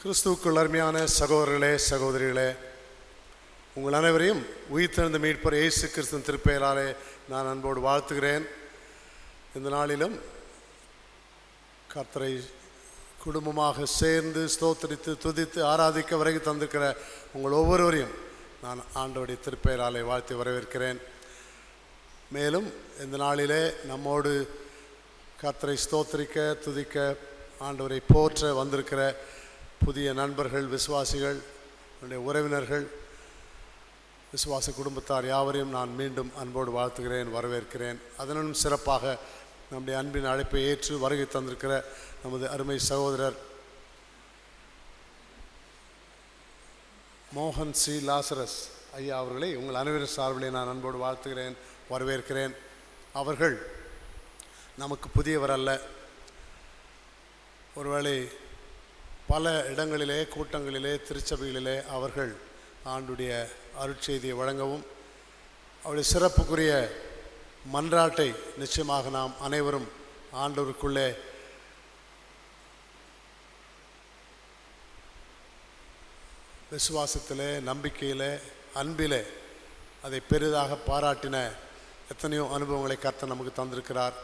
கிறிஸ்துவுக்குள் அருமையான சகோதரர்களே சகோதரிகளே, உங்கள் அனைவரையும் உயிர்த்தெழுந்த மீட்பர் இயேசு கிறிஸ்துவின் திருப்பெயராலே நான் அன்போடு வாழ்த்துகிறேன். இந்த நாளிலும் கர்த்தரை குடும்பமாக சேர்ந்து ஸ்தோத்திரித்து துதித்து ஆராதிக்க வரைக்கும் தந்திருக்கிற உங்கள் ஒவ்வொருவரையும் நான் ஆண்டவருடைய திருப்பெயராலே வாழ்த்தி வரவேற்கிறேன். மேலும் இந்த நாளிலே நம்மோடு கர்த்தரை ஸ்தோத்திரிக்க துதிக்க ஆண்டவரை போற்ற வந்திருக்கிற புதிய நண்பர்கள், விசுவாசிகள், என்னுடைய உறவினர்கள், விசுவாச குடும்பத்தார் யாவரையும் நான் மீண்டும் அன்போடு வாழ்த்துகிறேன், வரவேற்கிறேன். அதனும் சிறப்பாக நம்முடைய அன்பின் அழைப்பை ஏற்று வருகை தந்திருக்கிற நமது அருமை சகோதரர் மோகன் சி. லாசரஸ் ஐயா அவர்களை உங்கள் அனைவரின் சார்பிலே நான் அன்போடு வாழ்த்துகிறேன், வரவேற்கிறேன். அவர்கள் நமக்கு புதியவர் அல்ல. ஒருவேளை பல இடங்களிலே, கூட்டங்களிலே, திருச்சபைகளிலே அவர்கள் ஆண்டுடைய அருட்செய்தியை வழங்கவும் அவருடைய சிறப்புக்குரிய மன்றாட்டை நிச்சயமாக நாம் அனைவரும் ஆண்டவருக்குள்ளே விசுவாசத்திலே, நம்பிக்கையிலே, அன்பிலே அதை பெரிதாக பாராட்டின எத்தனையோ அனுபவங்களை கர்த்தர் நமக்கு தந்திருக்கிறார்.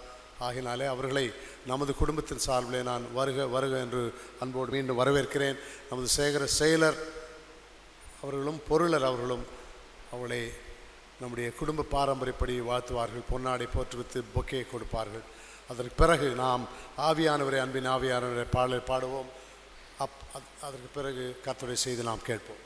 ஆகினாலே அவர்களை நமது குடும்பத்தின் சார்பிலே நான் வருக வருக என்று அன்போடு மீண்டும் வரவேற்கிறேன். நமது செயலர் அவர்களும் பொருளர் அவர்களும் அவளை நம்முடைய குடும்ப பாரம்பரியப்படி வாழ்த்துவார்கள், பொன்னாடை போற்றுவித்து பொக்கே கொடுப்பார்கள். அதற்கு பிறகு நாம் ஆவியானவரை, அன்பின் ஆவியானவரை பாடுவோம். அதற்கு பிறகு கர்த்தருடைய செய்தி நாம் கேட்போம்.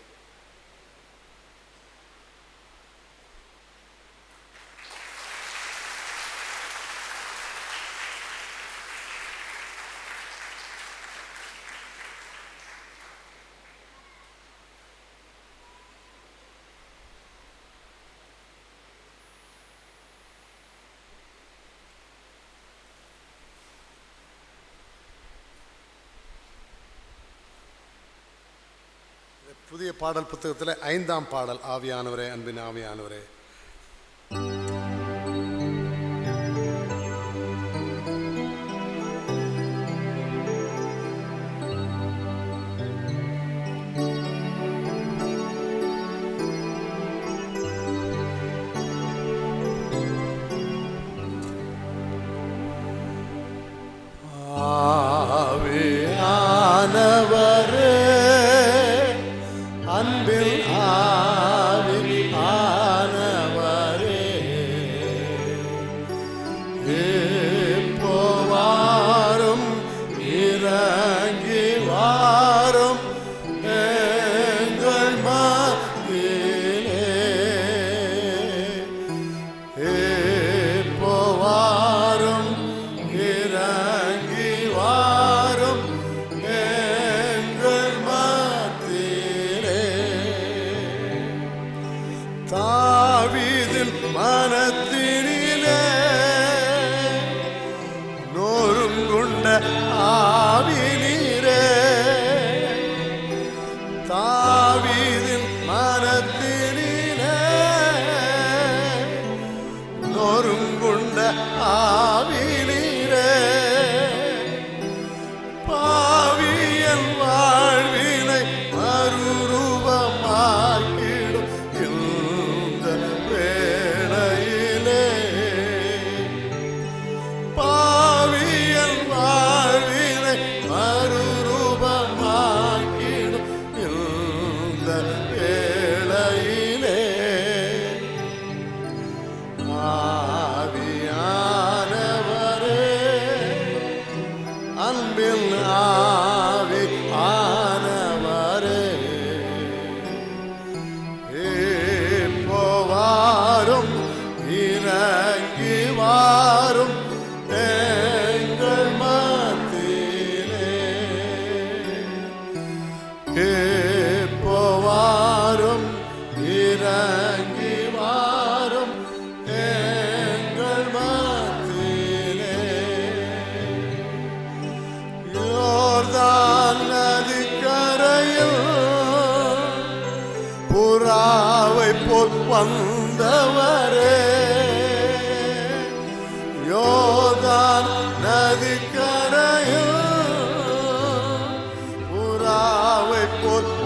புதிய பாடல் புத்தகத்தில் 5ஆம் பாடல், ஆவியானவரே, அன்பின் ஆவியானவரே.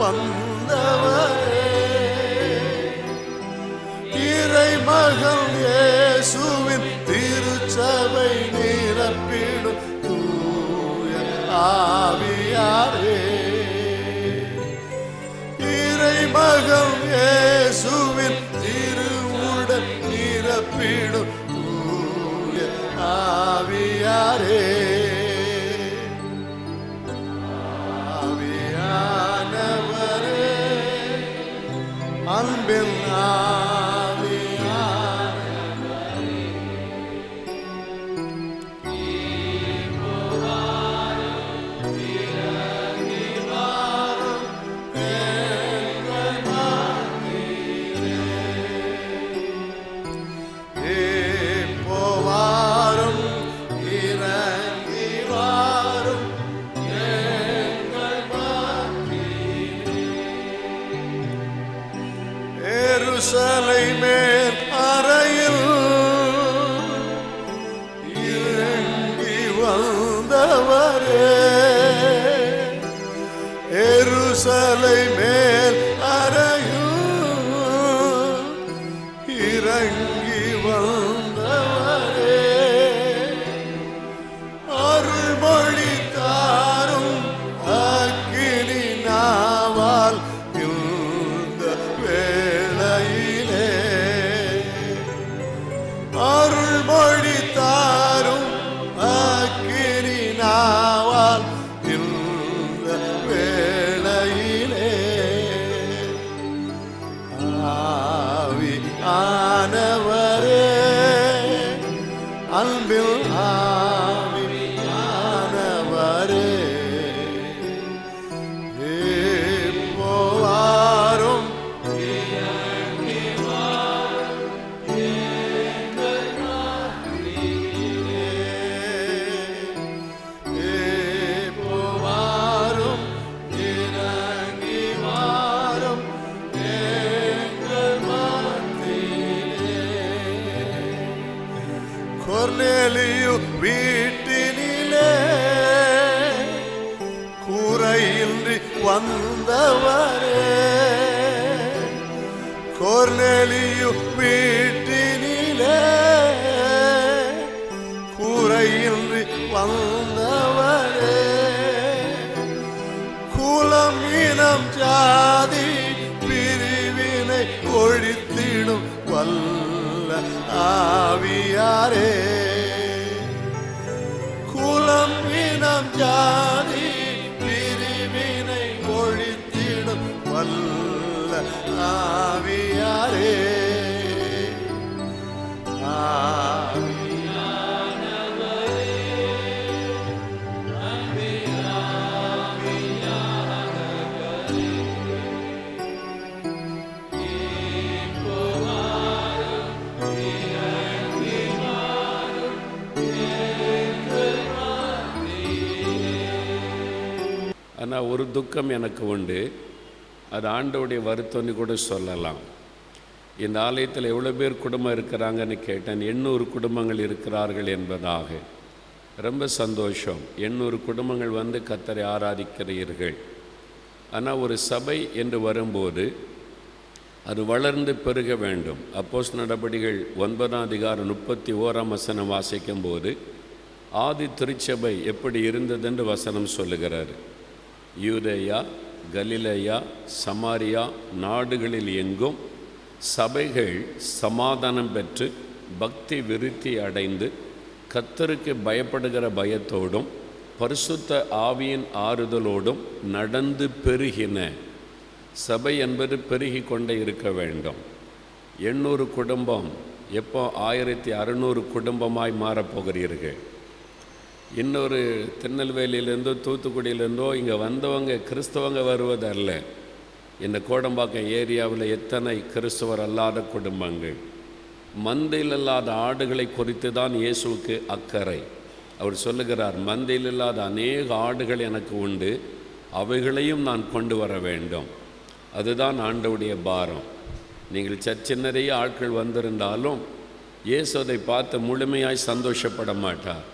வந்தவரே, இறைமகன் இயேசுவின் திருச்சபை நிரப்பிடும் தூய ஆவியாரே, இறைமகன் இயேசுவின் திருவுடல் நிரப்பிடும் தூய ஆவியாரே, ஆவியானவரே, அன்பின் மேல் அறையில் இறங்கி வந்தவரே, எருசலை மேல் அறையில் இறங்கி வந்தவரே, அருள்மொழி தாரும் அக்கினி நாவால் அருள்மொழி தாரும் அக்கினி நாவால் இந்த வேளையிலே, ஆவியானவரே, அன்பில் ஆவியானவரே, எப்போவாரும் கொர்நேலியு வீட்டினிலே குறையின்றி வந்தவரே, கொர்நேலியு வீட்டினிலே குறையின்றி வந்தவரே, குலம் இனம் ஜாதி பிரிவினை ஒழித்திடும் வல்ல ஆவியாரே, குலம் இனம் ஜாதி பிரிவினை ஒழித்திடும் வல்ல ஆவியாரே, ஆனால் ஒரு துக்கம் எனக்கு உண்டு, அது ஆண்டவருடைய வருத்தம்னு கூட சொல்லலாம். இந்த ஆலயத்தில் எவ்வளோ பேர் குடும்பம் இருக்கிறாங்கன்னு கேட்டேன். 800 குடும்பங்கள் இருக்கிறார்கள் என்பதாக. ரொம்ப சந்தோஷம். 800 குடும்பங்கள் வந்து கர்த்தரை ஆராதிக்கிறீர்கள். ஆனால் ஒரு சபை என்று வரும்போது அது வளர்ந்து பெருக வேண்டும். அப்போஸ்தலர் நடபடிகள் 9:31 வாசிக்கும் போது ஆதி திருச்சபை எப்படி இருந்ததென்று வசனம் சொல்லுகிறார். யூதேயா, கலிலேயா, சமாரியா நாடுகளில் எங்கும் சபைகள் சமாதானம் பெற்று பக்தி விருத்தி அடைந்து கர்த்தருக்கு பயப்படுகிற பயத்தோடும் பரிசுத்த ஆவியின் ஆறுதலோடும் நடந்து பெருகின. சபை என்பது பெருகி கொண்டே இருக்க வேண்டும். 800 குடும்பம் எப்போ 1600 குடும்பமாய் மாறப்போகிறீர்கள். இன்னொரு திருநெல்வேலியிலேருந்தோ தூத்துக்குடியிலேருந்தோ இங்கே வந்தவங்க கிறிஸ்தவங்க வருவதல்ல. இந்த கோடம்பாக்கம் ஏரியாவில் எத்தனை கிறிஸ்தவர் அல்லாத குடும்பங்கள். மந்தையில் இல்லாத ஆடுகளை குறித்து தான் இயேசுவுக்கு அக்கறை. அவர் சொல்லுகிறார், மந்தையில் இல்லாத அநேக ஆடுகள் எனக்கு உண்டு, அவைகளையும் நான் கொண்டு வர வேண்டும். அதுதான் ஆண்டவுடைய பாரம். நீங்கள் சர்ச்சை நிறைய ஆட்கள் வந்திருந்தாலும் இயேசு அதை பார்த்து முழுமையாய் சந்தோஷப்பட மாட்டார்.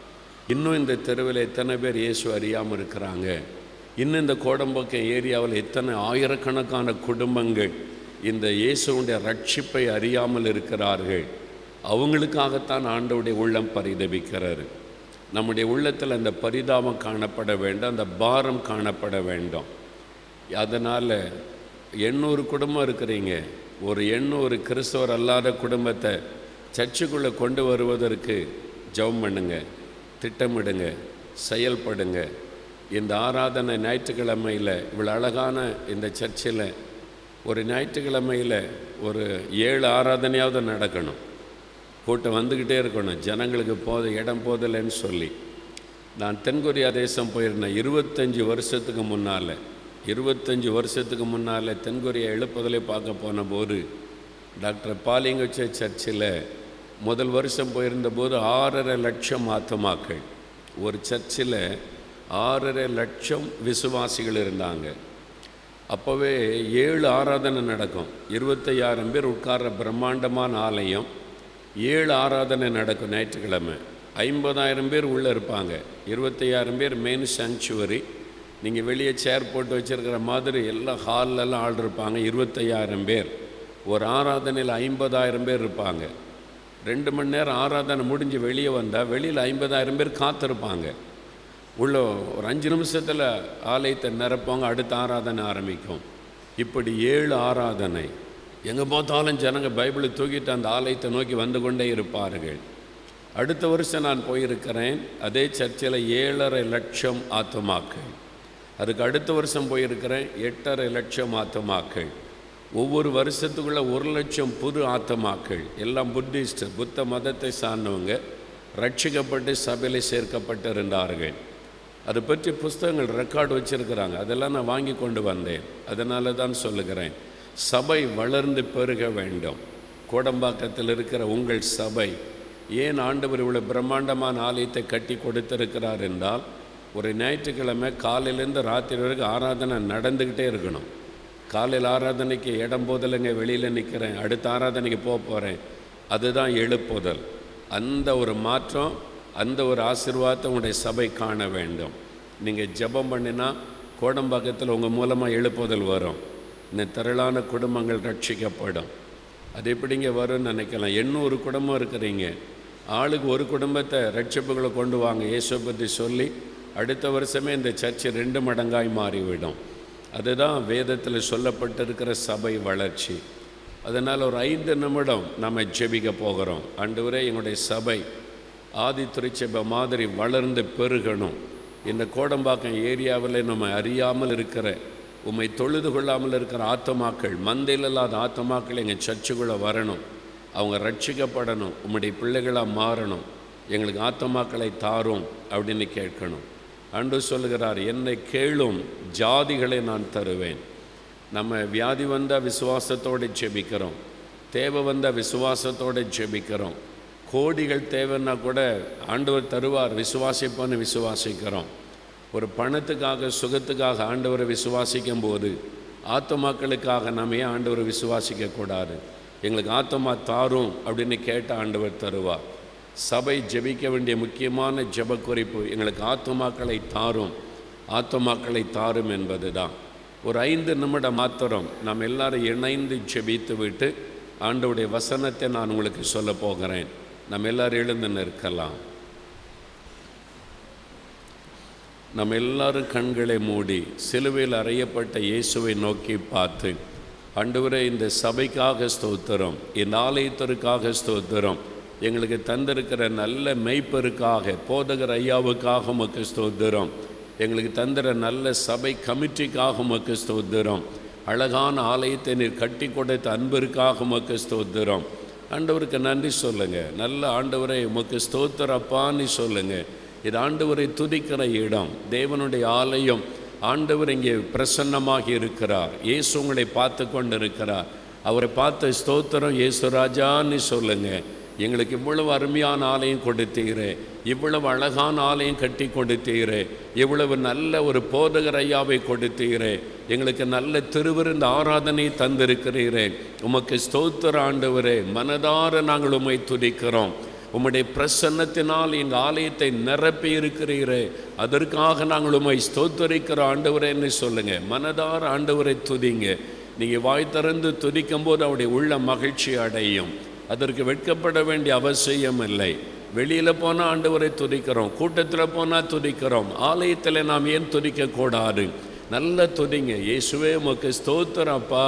இன்னும் இந்த தெருவில் எத்தனை பேர் இயேசு அறியாமல் இருக்கிறாங்க, இன்னும் இந்த கோடம்பாக்கம் ஏரியாவில் எத்தனை ஆயிரக்கணக்கான குடும்பங்கள் இந்த இயேசுடைய ரட்சிப்பை அறியாமல் இருக்கிறார்கள். அவங்களுக்காகத்தான் ஆண்டவருடைய உள்ளம் பரிதபிக்கிறார். நம்முடைய உள்ளத்தில் அந்த பரிதாபம் காணப்பட வேண்டும், அந்த பாரம் காணப்பட வேண்டும். அதனால் 800 குடும்பம் இருக்கிறீங்க, ஒரு 800 கிறிஸ்தவர் அல்லாத குடும்பத்தை சர்ச்சுக்குள்ளே கொண்டு வருவதற்கு ஜெபம் பண்ணுங்க, திட்டமிடுங்க, செயல்படுங்க. இந்த ஆராதனை ஞாயிற்றுக்கிழமையில் இவ்வளோ அழகான இந்த சர்ச்சில் ஒரு ஞாயிற்றுக்கிழமையில் ஒரு 7 ஆராதனையாவது நடக்கணும். கூட்டம் வந்துக்கிட்டே இருக்கணும். ஜனங்களுக்கு இடம் போதலைன்னு சொல்லி நான் தென்கொரியா தேசம் போயிருந்தேன் 25 வருஷத்துக்கு முன்னால் தென்கொரியா எழுப்புதலை பார்க்க போன போது டாக்டர் பாலிங்கச்ச சர்ச்சில் முதல் வருஷம் போயிருந்தபோது 6.5 லட்சம் ஆத்துமாக்கள், ஒரு சர்ச்சில் 6.5 லட்சம் விசுவாசிகள் இருந்தாங்க. அப்போவே 7 ஆராதனை நடக்கும், 25,000 பேர் உட்கார்ற பிரம்மாண்டமான ஆலயம், 7 ஆராதனை நடக்கும் ஞாயிற்றுக்கிழமை. 50,000 பேர் உள்ளே இருப்பாங்க, 25,000 பேர் மெயின் சாங்சுவரி. நீங்கள் வெளியே சேர் போட்டு வச்சுருக்கிற மாதிரி எல்லாம் ஹாலெல்லாம் ஆள் இருப்பாங்க. 25,000 பேர் ஒரு ஆராதனையில் 50,000 பேர் இருப்பாங்க. 2 மணி நேரம் ஆராதனை முடிஞ்சு வெளியே வந்தால் வெளியில் 50,000 பேர் காத்திருப்பாங்க. உள்ள ஒரு 5 நிமிஷத்தில் ஆலயத்தை நிரப்பாங்க, அடுத்த ஆராதனை ஆரம்பிக்கும். இப்படி 7 ஆராதனை. எங்கே பார்த்தாலும் ஜனங்க பைபிளை தூக்கிட்டு அந்த ஆலயத்தை நோக்கி வந்து கொண்டே இருப்பார்கள். அடுத்த வருஷம் நான் போயிருக்கிறேன், அதே சர்ச்சில் 7.5 லட்சம் ஆத்துமாக்கள். அதுக்கு அடுத்த வருஷம் போயிருக்கிறேன், 8.5 லட்சம் ஆத்துமாக்கள். ஒவ்வொரு வருஷத்துக்குள்ளே 1 லட்சம் புது ஆத்துமாக்கள், எல்லாம் புத்திஸ்ட், புத்த மதத்தை சார்ந்தவங்க ரட்சிக்கப்பட்டு சபையில் சேர்க்கப்பட்டிருந்தார்கள். அதை பற்றி புஸ்தகங்கள் ரெக்கார்டு வச்சுருக்கிறாங்க, அதெல்லாம் நான் வாங்கி கொண்டு வந்தேன். அதனால தான் சொல்லுகிறேன், சபை வளர்ந்து பெருக வேண்டும். கோடம்பாக்கத்தில் இருக்கிற உங்கள் சபை ஏன் ஆண்டவர் இவ்வளோ பிரம்மாண்டமான ஆலயத்தை கட்டி கொடுத்திருக்கிறார் என்றால், ஒரு ஞாயிற்றுக்கிழமை காலையிலேருந்து ராத்திரி வரைக்கும் ஆராதனை நடந்துக்கிட்டே இருக்கணும். காலையில் ஆராதனைக்கு இடம் போதலைங்க, வெளியில் நிற்கிறேன், அடுத்த ஆராதனைக்கு போகிறேன், அதுதான் எழுப்புதல். அந்த ஒரு மாற்றம், அந்த ஒரு ஆசீர்வாதத்தை உங்களுடைய சபை காண வேண்டும். நீங்கள் ஜெபம் பண்ணினா கோடம்பாக்கத்தில் உங்கள் மூலமாக எழுப்புதல் வரும், இந்த திரளான குடும்பங்கள் ரட்சிக்கப்படும். அது எப்படிங்க வரும்னு நினைக்கலாம். 800 குடும்பம் இருக்கிறீங்க, ஆளுக்கு ஒரு குடும்பத்தை ரட்சிப்புகளை கொண்டு வாங்க இயேசுவை பற்றி சொல்லி, அடுத்த வருஷமே இந்த சர்ச்சு 2 மடங்காய் மாறிவிடும். அதுதான் வேதத்தில் சொல்லப்பட்டிருக்கிற சபை வளர்ச்சி. அதனால் ஒரு 5 நிமிடம் நம்ம ஜெபிக்க போகிறோம். ஆண்டவரே, எங்களுடைய சபை ஆதி திருச்சபை மாதிரி வளர்ந்து பெருகணும். இந்த கோடம்பாக்கம் ஏரியாவில் நம்ம அறியாமல் இருக்கிற, உம்மை தொழுது கொள்ளாமல் இருக்கிற ஆத்துமாக்கள், மந்தையில் இல்லாத ஆத்துமாக்கள் எங்கள் சர்ச்சுக்குள்ளே வரணும், அவங்க ரட்சிக்கப்படணும், உம்முடைய பிள்ளைகளாக மாறணும், எங்களுக்கு ஆத்துமாக்களை தாரும் அப்படின்னு கேட்கணும். ஆண்டவர் சொல்லுகிறார், என்னை கேளும், ஜாதிகளை நான் தருவேன். நம்ம வியாதி வந்தால் விசுவாசத்தோடு ஜெபிக்கிறோம், தேவை வந்தால் விசுவாசத்தோடு ஜெபிக்கிறோம், கோடிகள் தேவைன்னா கூட ஆண்டவர் தருவார், விசுவாசிப்போன்னு விசுவாசிக்கிறோம். ஒரு பணத்துக்காக சுகத்துக்காக ஆண்டவரை விசுவாசிக்கும் போது ஆத்துமாக்களுக்காக நம்ம ஏன் ஆண்டவரை விசுவாசிக்கக்கூடாது? எங்களுக்கு ஆத்துமா தாரும் அப்படின்னு கேட்ட ஆண்டவர் தருவார். சபை ஜெபிக்க வேண்டிய முக்கியமான ஜெப குறிப்பு, எங்களுக்கு ஆத்துமாக்களை தாரும், ஆத்துமாக்களை தாரும் என்பது தான். ஒரு 5 நிமிடம் மாத்திரம் நாம் எல்லாரும் இணைந்து ஜெபித்து விட்டு ஆண்டவருடைய வசனத்தை நான் உங்களுக்கு சொல்ல போகிறேன். நம்ம எல்லாரும் எழுந்து நிற்கலாம். நம்ம எல்லாரும் கண்களை மூடி சிலுவையில் அறையப்பட்ட இயேசுவை நோக்கி பார்த்து, ஆண்டவரே, இந்த சபைக்காக ஸ்தோத்திரம், இந்த ஆலயத்திற்காக ஸ்தோத்திரம், எங்களுக்கு தந்திருக்கிற நல்ல மெய்ப்பருக்காக, போதகர் ஐயாவுக்காக உமக்கு ஸ்தோத்திரம், எங்களுக்கு தந்திர நல்ல சபை கமிட்டிக்காக உமக்கு ஸ்தோத்திரம், அழகான ஆலயத்தை நீர் கட்டி கொடுத்த அன்பிற்காக உமக்கு ஸ்தோத்திரம். ஆண்டவருக்கு நன்றி சொல்லுங்கள். நல்ல ஆண்டவரை உமக்கு ஸ்தோத்திரப்பான்னு சொல்லுங்கள். இது ஆண்டவரை துதிக்கிற இடம், தேவனுடைய ஆலயம். ஆண்டவர் இங்கே பிரசன்னமாகி இருக்கிறார். இயேசு உங்களை பார்த்து கொண்டு இருக்கிறார். அவரை பார்த்து ஸ்தோத்திரம் இயேசு ராஜான்னு சொல்லுங்கள். எங்களுக்கு இவ்வளவு அருமையான ஆலயம் கொடுத்தீரே, இவ்வளவு அழகான ஆலயம் கட்டி கொடுத்தீரே, இவ்வளவு நல்ல ஒரு போதகர் ஐயாவை கொடுத்தீரே, எங்களுக்கு நல்ல திருவிருந்து ஆராதனை தந்திருக்கிறீரே, உமக்கு ஸ்தோத்திர ஆண்டவரே. மனதார நாங்கள் உம்மை துதிக்கிறோம். உம்முடைய பிரசன்னத்தினால் எங்கள் ஆலயத்தை நிரப்பி இருக்கிறீரே, அதற்காக நாங்கள் உம்மை ஸ்தோத்தரிக்கிறோம் ஆண்டவரேன்னு சொல்லுங்க. மனதார ஆண்டவரை துதிங்க. நீங்கள் வாய் திறந்து துதிக்கும் போது அவருடைய உள்ள மகிழ்ச்சி அடையும். அதற்கு வெட்கப்பட வேண்டிய அவசியம் இல்லை. வெளியில் போனால் ஆண்டவரை துதிக்கிறோம், கூட்டத்தில் போனால் துதிக்கிறோம், ஆலயத்தில் நாம் ஏன் துதிக்கக்கூடாது? நல்ல துதிங்க. இயேசுவே உமக்கு ஸ்தோத்திரப்பா,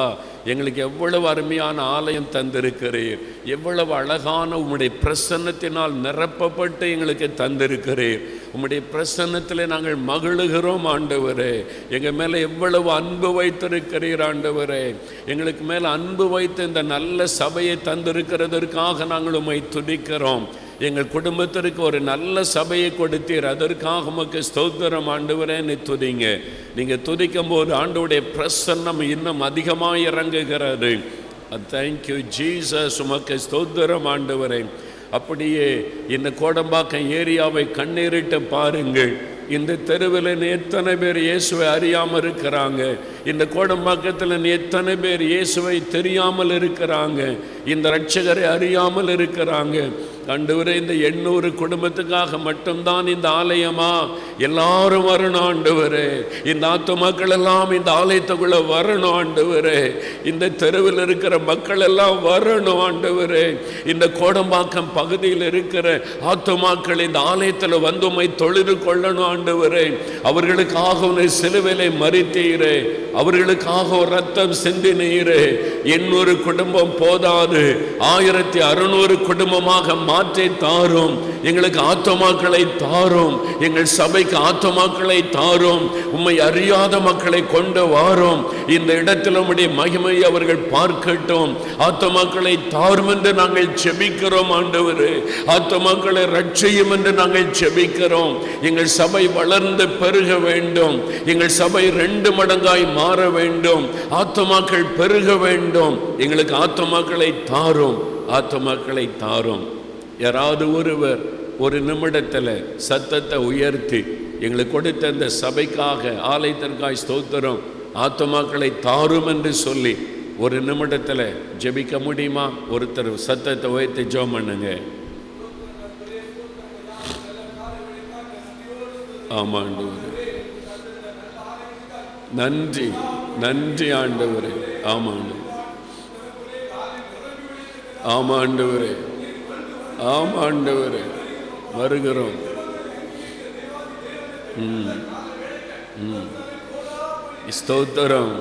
எங்களுக்கு எவ்வளவு அருமையான ஆலயம் தந்திருக்கிறீர், எவ்வளவு அழகான உம்முடைய பிரசன்னத்தினால் நிரப்பப்பட்டு எங்களுக்கு தந்திருக்கிறீர். உம்முடைய பிரசன்னத்தில் நாங்கள் மகிழுகிறோம் ஆண்டவரே. எங்கள் மேலே எவ்வளவு அன்பு வைத்திருக்கிறீர் ஆண்டவரே. எங்களுக்கு மேலே அன்பு வைத்து இந்த நல்ல சபையை தந்திருக்கிறதற்காக நாங்கள் உம்மை துதிக்கிறோம். எங்கள் குடும்பத்திற்கு ஒரு நல்ல சபையை கொடுத்தீர், அதற்காக உமக்கு ஸ்தோத்திரம் ஆண்டவரேன்னு துதிங்க. நீங்கள் துதிக்கும் போது ஆண்டவருடைய பிரசன்னம் இன்னும் அதிகமாக இறங்குகிறது. தேங்க்யூ ஜீசஸ், உமக்கு ஸ்தோத்திரம் ஆண்டவரே. அப்படியே இந்த கோடம்பாக்கம் ஏரியாவை கண்ணீரிட்டு பாருங்கள். இந்த தெருவில் எத்தனை பேர் இயேசுவை அறியாமல் இருக்கிறாங்க. இந்த கோடம்பாக்கத்தில் எத்தனை பேர் இயேசுவை தெரியாமல் இருக்கிறாங்க, இந்த இரட்சகரை அறியாமல் இருக்கிறாங்க. ஆண்டவரே, இந்த 800 குடும்பத்துக்காக மட்டும்தான் இந்த ஆலயமா? எல்லாரும் வரணும் ஆண்டவரே. இந்த ஆத்துமாக்கள் எல்லாம் இந்த ஆலயத்துக்குள்ள வரணும் ஆண்டவரே. இந்த தெருவில் இருக்கிற மக்கள் எல்லாம் வரணும் ஆண்டவரே. இந்த கோடம்பாக்கம் பகுதியில் இருக்கிற ஆத்துமாக்கள் இந்த ஆலயத்தில் வந்து உம்மை தொழுது கொள்ளணும் ஆண்டவரே. அவர்களுக்காக உன்னை சிலுவையிலே மரித்தீரே, அவர்களுக்காக ஒரு ரத்தம் சிந்தினீரே. 800 குடும்பம் போதாது, 1600 குடும்பமாக மாற்றி தாரும். எங்களுக்கு ஆத்துமாக்களை தாரும், எங்கள் சபைக்கு ஆத்துமாக்களை தாரும். உம்மை அறியாத மக்களை கொண்டு வாரும். இந்த இடத்தில் உம்முடைய மகிமையை அவர்கள் பார்க்கட்டும். ஆத்துமாக்களை தாரும் என்று நாங்கள் செபிக்கிறோம் ஆண்டவரே. ஆத்துமாக்களை ரட்சியும் என்று நாங்கள் செபிக்கிறோம். எங்கள் சபை வளர்ந்து பெருக வேண்டும். எங்கள் சபை 2 மடங்காய் மாற வேண்டும். ஆத்துமாக்கள் பெருக வேண்டும். எங்களுக்கு ஆத்துமாக்களை தாரும், ஆத்துமாக்களை தாரும். யாராவது ஒருவர் ஒரு நிமிடத்தில் சத்தத்தை உயர்த்தி எங்களுக்கு கொடுத்த இந்த சபைக்காக, ஆலயத்திற்காய் ஸ்தோத்திரம், ஆத்துமாக்களை தாரும் என்று சொல்லி ஒரு நிமிடத்தில் ஜெபிக்க முடியுமா? ஒருத்தர் சத்தத்தை உயர்த்தி ஜெபம் பண்ணுங்க. ஆமாண்டவரே, நன்றி நன்றி ஆண்டவரே. ஆமாண்டு ஆமாண்டவரே, ஆமாண்டவரே, வருகிறோம். ஸ்தோத்திரம்.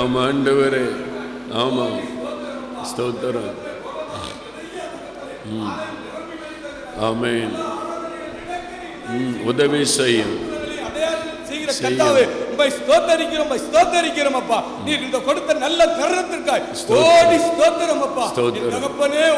ஆமாண்டவரே, ஆமாம், ஸ்தோத்திரம். ஆமென். உதவி செய்யும்.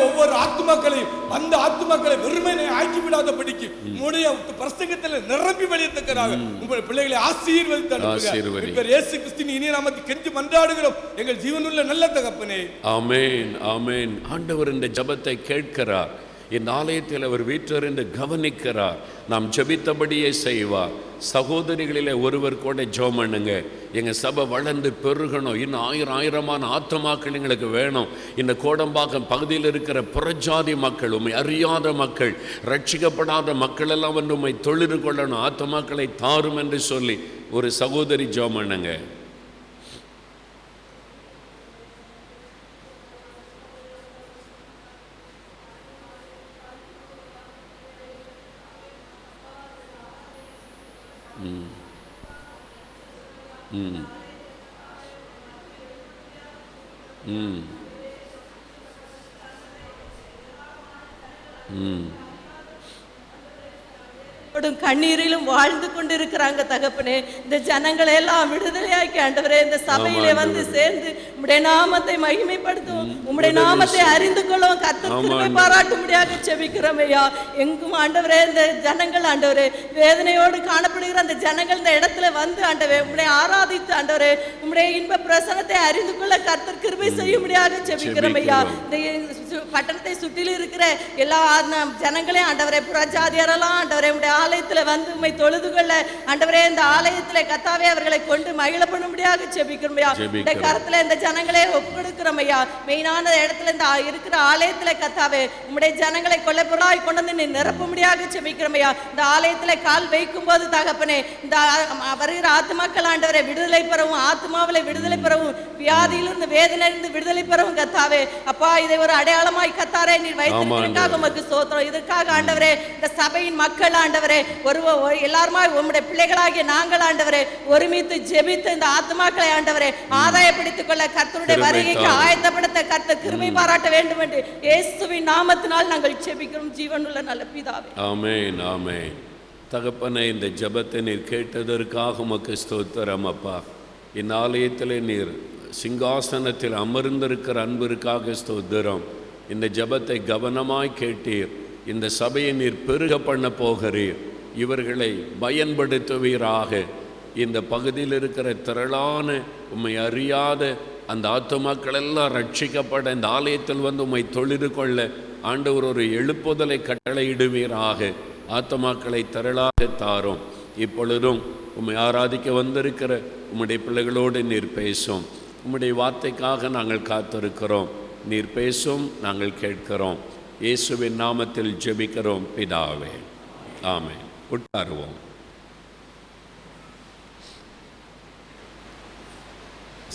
ஒவ்வொரு ஆத்துமாக்களையும் அந்த ஆத்துமாக்களை வெறுமனே ஆக்கிவிடாதபடிக்கு உம்முடைய பிரசங்கத்தில் நிரம்பி வெளியேற்றுகிறாங்க. உங்கள் பிள்ளைகளை ஆசீர்வதித்து இயேசு கிறிஸ்துவின் இனிய நாமத்தில் கெஞ்சி மன்றாடுகிறோம் எங்கள் ஜீவனுள்ள நல்ல தகப்பனே. ஆமென், ஆமென். ஆண்டவர் இந்த ஜெபத்தை கேட்கிறார். இந்த ஆலயத்தில் அவர் வீற்றிருந்து கவனிக்கிறார். நாம் ஜெபித்தபடியே செய்வார். சகோதரிகளிலே ஒருவர் கூட ஜெபம் பண்ணுங்க. எங்கள் சபை வளர்ந்து பெருகணும், இன்னும் 1000 ஆத்துமாக்கள் எங்களுக்கு வேணும். இந்த கோடம்பாக்கம் பகுதியில் இருக்கிற புறஜாதி மக்கள், உம்மை அறியாத மக்கள், ரட்சிக்கப்படாத மக்கள் எல்லாம் வந்து உம்மை தொழுது கொள்ளணும். ஆத்துமாக்களை தாரும் என்று சொல்லி ஒரு சகோதரி ஜெபம் பண்ணுங்க. கண்ணீரிலும் வாழ்ந்து கொண்டிருக்கிறாங்க தகப்பனே. இந்த ஜனங்களை எல்லாம் விடுதலையாக்கி ஆண்டவரே, இந்த சபையிலே வந்து சேர்ந்து உம்முடைய நாமத்தை மகிமைப்படுத்தும், உம்முடைய நாமத்தை அறிந்து கொள்ளவும் கர்த்தர் கிருபை பாராட்டும்படியாக ஜெபிக்கிறோம் ஐயா. எங்கும் ஆண்டவரே இந்த ஜனங்கள் ஆண்டவரே வேதனையோடு காணப்படுகிற அந்த ஜனங்கள் இந்த இடத்துல வந்து ஆண்டவரே உம்முடைய ஆராதித்து ஆண்டவரே உம்முடைய இன்ப பிரசனத்தை அறிந்து கொள்ள கர்த்தர் கிருபை செய்யும்படியாக ஜெபிக்கிறோம் ஐயா. இந்த பட்டணத்தை சுற்றிலும் இருக்கிற எல்லா ஜனங்களையும் ஆண்டவரே, புறஜாதியாரெல்லாம் ஆண்டவரே உம்முடைய ஆலயத்தில் வந்து உம்மை தொழுது கொள்ள ஆண்டவரே, இந்த ஆலயத்தில் கத்தாவே அவர்களை கொண்டு மகிழ பண்ணும்படியாக ஜெபிக்கிறோம் ஐயா. இந்த கரத்துல இந்த ஜனங்களே ஒப்புக்கொடுக்கிறோம் ஐயா. மெயினான இடத்துல இந்த இருக்கிற ஆலயத்துல கத்தாவே உம்முடைய ஜனங்களை கொள்ளைப்பொருளாய் கொண்டு வந்து நீ நிரப்பும்படியாக ஜெபிக்கிறோம் ஐயா. இந்த ஆலயத்துல கால் வைக்கும் போது தகப்பனே, இந்த வருகிற ஆத்துமாக்கள் ஆண்டவரை விடுதலை பெறவும், ஆத்மாவில விடுதலை பெறவும், வியாதியிலிருந்து வேதனையிலிருந்து விடுதலை பெறவும் கத்தாவே அப்பா, இதை ஒரு அடையாளமாய் கத்தாரே நீர் வைத்திருக்கிறதுக்காக உமக்கு ஸ்தோத்திரம். இதற்காக ஆண்டவரே இந்த சபையின் மக்கள் ஆண்டவரே எல்லாருமா உம்முடைய பிள்ளைகளாகிய நாங்கள் ஆண்டவரே ஒருமித்து ஜெபித்து இந்த ஆத்மாக்களை ஆண்டவரே ஆதாயப்படுத்திக் கொள்ள கர்த்தருடைய வருகைக்கு ஆயத்தப்படுத்த கர்த்தர் கிருபை பாராட்ட வேண்டும் என்று இயேசுவின் நாமத்தினால் நாங்கள் ஜெபிக்கிறோம் ஜீவனுள்ள நல்ல பிதாவே. ஆமென், ஆமென். தகப்பனே, இந்த ஜெபத்தை நீர் கேட்டதற்காக உமக்கு ஸ்தோத்திரம் அப்பா. இந்த ஆலயத்தில் நீர் சிங்காசனத்தில் அமர்ந்திருக்கிற அன்பிற்காக ஸ்தோத்திரம். இந்த ஜெபத்தை கவனமாய் கேட்டீர். இந்த சபையை நீர் பெருக பண்ண போகிறீர். இவர்களை பயன்படுத்துவீராக. இந்த பகுதியில் இருக்கிற திரளான உம்மை அறியாத அந்த ஆத்துமாக்கள் எல்லாம் ரட்சிக்கப்பட இந்த ஆலயத்தில் வந்து உம்மை தொழுது கொள்ள ஆண்டவர் ஒரு எழுப்புதலை கட்டளையிடுவீராக. ஆத்துமாக்களை திரளாக தாரும். இப்பொழுதும் உம்மை ஆராதிக்க வந்திருக்கிற உம்முடைய பிள்ளைகளோடு நீர் பேசும். உம்முடைய வார்த்தைக்காக நாங்கள் காத்திருக்கிறோம். நீர் பேசும், நாங்கள் கேட்கிறோம். இயேசுவின் நாமத்தில் ஜெபிக்கிறோம் பிதாவே, ஆமென். உட்காருவோம்.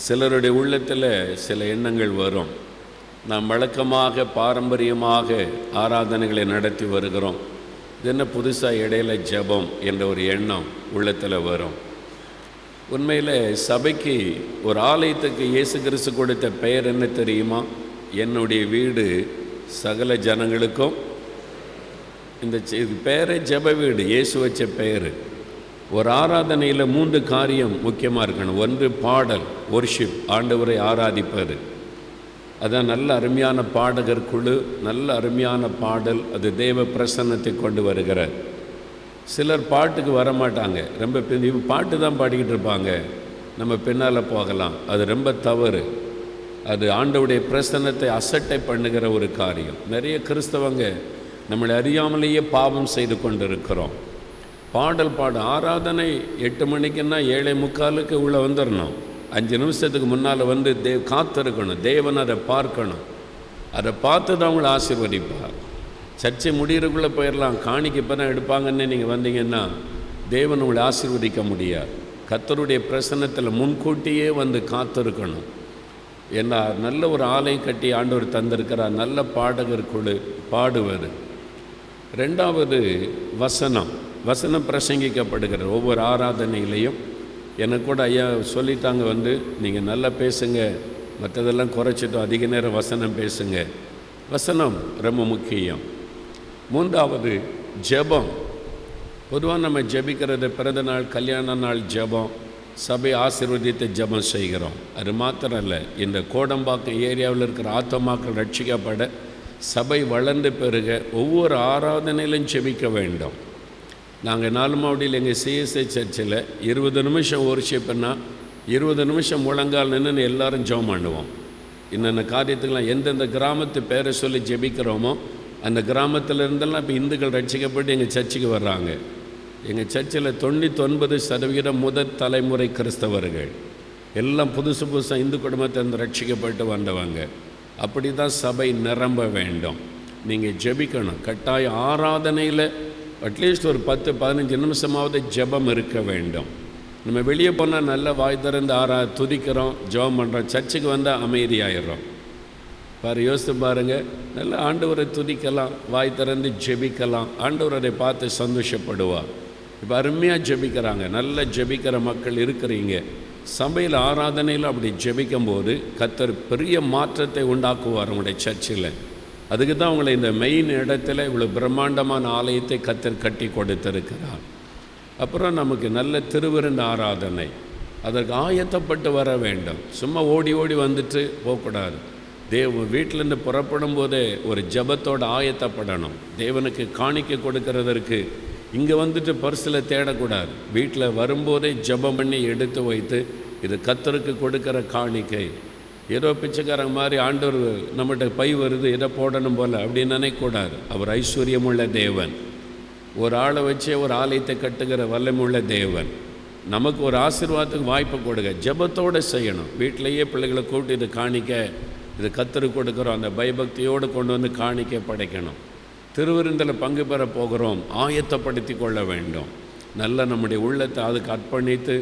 சிலருடைய உள்ளத்தில் சில எண்ணங்கள் வரும். நாம் வழக்கமாக பாரம்பரியமாக ஆராதனைகளை நடத்தி வருகிறோம். இது என்ன புதுசாக இடையில ஜெபம் என்ற ஒரு எண்ணம் உள்ளத்தில் வரும். உண்மையில் சபைக்கு ஒரு ஆலயத்துக்கு இயேசு கிறிஸ்து கொடுத்த பெயர் என்ன தெரியுமா? என்னுடைய வீடு சகல ஜனங்களுக்கும். இந்த பெயரே ஜெப வீடு, இயேசு வச்ச பெயர். ஒரு ஆராதனையில் 3 காரியம் முக்கியமாக இருக்கணும். ஒன்று பாடல், ஒர்ஷிப், ஆண்டவரை ஆராதிப்பது. அதான் நல்ல அருமையான பாடகர் குழு, நல்ல அருமையான பாடல், அது தேவ பிரசன்னத்தை கொண்டு வருகிறார். சிலர் பாட்டுக்கு வரமாட்டாங்க, ரொம்ப பாட்டு தான் பாடிக்கிட்டு இருப்பாங்க, நம்ம பின்னால் போகலாம். அது ரொம்ப தவறு. அது ஆண்டவருடைய பிரசன்னத்தை அசட்டை பண்ணுகிற ஒரு காரியம். நிறைய கிறிஸ்தவங்க நம்மளை அறியாமலேயே பாவம் செய்து கொண்டு இருக்கிறோம். பாடல் ஆராதனை 8 மணிக்குன்னா 7:45 உள்ளே வந்துடணும். 5 நிமிஷத்துக்கு முன்னால் வந்து காத்திருக்கணும். தேவன் அதை பார்க்கணும். அதை பார்த்து தான் அவங்கள ஆசீர்வதிப்பார். சர்ச்சை முடிகிறக்குள்ளே போயிடலாம், காணிக்கு இப்போ தான் எடுப்பாங்கன்னு நீங்கள் வந்தீங்கன்னா தேவன் உங்களை ஆசீர்வதிக்க முடியாது. கர்த்தருடைய பிரசன்னத்தில் முன்கூட்டியே வந்து காத்திருக்கணும். ஏன்னா நல்ல ஒரு ஆலயம் கட்டி ஆண்டவர் தந்திருக்கிறார். நல்ல பாடகர் குழு பாடுவது. 2வது வசனம் பிரசங்கிக்கப்படுகிற ஒவ்வொரு ஆராதனையிலையும். எனக்கு கூட ஐயா சொல்லிட்டாங்க, வந்து நீங்கள் நல்லா பேசுங்க, மற்றதெல்லாம் குறைச்சிட்டோம், அதிக நேரம் வசனம் பேசுங்க. வசனம் ரொம்ப முக்கியம். 3வது ஜெபம். பொதுவாக நம்ம ஜெபிக்கிறது பிறந்த நாள், கல்யாண நாள் ஜெபம், சபை ஆசீர்வதித்து ஜெபம் செய்கிறோம். அது மாத்திரம் இல்லை, இந்த கோடம்பாக்கம் ஏரியாவில் இருக்கிற ஆத்துமாக்கள் ரட்சிக்கப்பட சபை வளர்ந்து பெருக ஒவ்வொரு ஆராதனையிலும் ஜெபிக்க வேண்டும். நாங்கள் நாலுமாவடியில் எங்கள் சிஎஸ்ஐ சர்ச்சில் 20 நிமிஷம் ஒர்ஷிப்னா 20 நிமிஷம் முழங்கால் நின்று எல்லோரும் ஜெபம் பண்ணுவோம். இன்னென்ன காரியத்துக்கெலாம் எந்தெந்த கிராமத்து பேரை சொல்லி ஜெபிக்கிறோமோ அந்த கிராமத்தில் இருந்தெல்லாம் இப்போ இந்துக்கள் ரட்சிக்கப்பட்டு எங்கள் சர்ச்சுக்கு வர்றாங்க. எங்கள் சர்ச்சில் 99% முதல் தலைமுறை கிறிஸ்தவர்கள் எல்லாம் புதுசாக இந்து குடும்பத்திலிருந்து ரட்சிக்கப்பட்டு வந்தவங்க. அப்படி தான் சபை நிரம்ப வேண்டும். நீங்கள் ஜெபிக்கணும். கட்டாய ஆராதனையில் அட்லீஸ்ட் ஒரு 10-15 நிமிஷமாவது ஜெபம் இருக்க வேண்டும். நம்ம வெளியே போனால் நல்ல வாய் திறந்து துதிக்கிறோம், ஜெபம் பண்ணுறோம். சர்ச்சுக்கு வந்தால் அமைதியாயிடுறோம். யோசித்து பாருங்கள். நல்ல ஆண்டவரை துதிக்கலாம், வாய் திறந்து ஜெபிக்கலாம், ஆண்டவர் அதை பார்த்து சந்தோஷப்படுவார். இப்போ அருமையாக ஜெபிக்கிறாங்க, நல்ல ஜெபிக்கிற மக்கள் இருக்கிறீங்க. சபையில் ஆராதனையில் அப்படி ஜெபிக்கும்போது கர்த்தர் பெரிய மாற்றத்தை உண்டாக்குவார் உங்களுடைய சர்ச்சில். அதுக்கு தான் உங்களை இந்த மெயின் இடத்துல இவ்வளோ பிரம்மாண்டமான ஆலயத்தை கர்த்தர் கட்டி கொடுத்திருக்கிறார். அப்புறம் நமக்கு நல்ல திருவிருந்த ஆராதனை, அதற்கு ஆயத்தப்பட்டு வர வேண்டும். சும்மா ஓடி ஓடி வந்துட்டு போகக்கூடாது. வீட்டிலேருந்து புறப்படும் போதே ஒரு ஜபத்தோடு ஆயத்தப்படணும். தேவனுக்கு காணிக்கை கொடுக்கறதற்கு இங்கே வந்துட்டு பர்ஸில் தேடக்கூடாது. வீட்டில் வரும்போதே ஜபம் பண்ணி எடுத்து வைத்து இது கர்த்தருக்கு கொடுக்கிற காணிக்கை, ஏதோ பிச்சைக்காரங்க மாதிரி ஆண்டவர் நம்மகிட்ட பை வருது ஏதோ போடணும் போல் அப்படின்னு நினைக்கக்கூடாது. அவர் ஐஸ்வர்யமுள்ள தேவன். ஒரு ஆளை வச்சே ஒரு ஆலயத்தை கட்டுகிற வல்லமுள்ள தேவன். நமக்கு ஒரு ஆசீர்வாதத்துக்கு வாய்ப்பு கொடுங்க. ஜெபத்தோடு செய்யணும். வீட்டிலையே பிள்ளைகளை கூப்பிட்டு இது காணிக்க, இது கத்தருக்கு கொடுக்குறோம், அந்த பயபக்தியோடு கொண்டு வந்து காணிக்க படைக்கணும். திருவிருந்தில் பங்கு பெற போகிறோம், ஆயத்தப்படுத்தி கொள்ள வேண்டும். நல்ல நம்முடைய உள்ளத்தை அதுக்கு அர்ப்பணித்து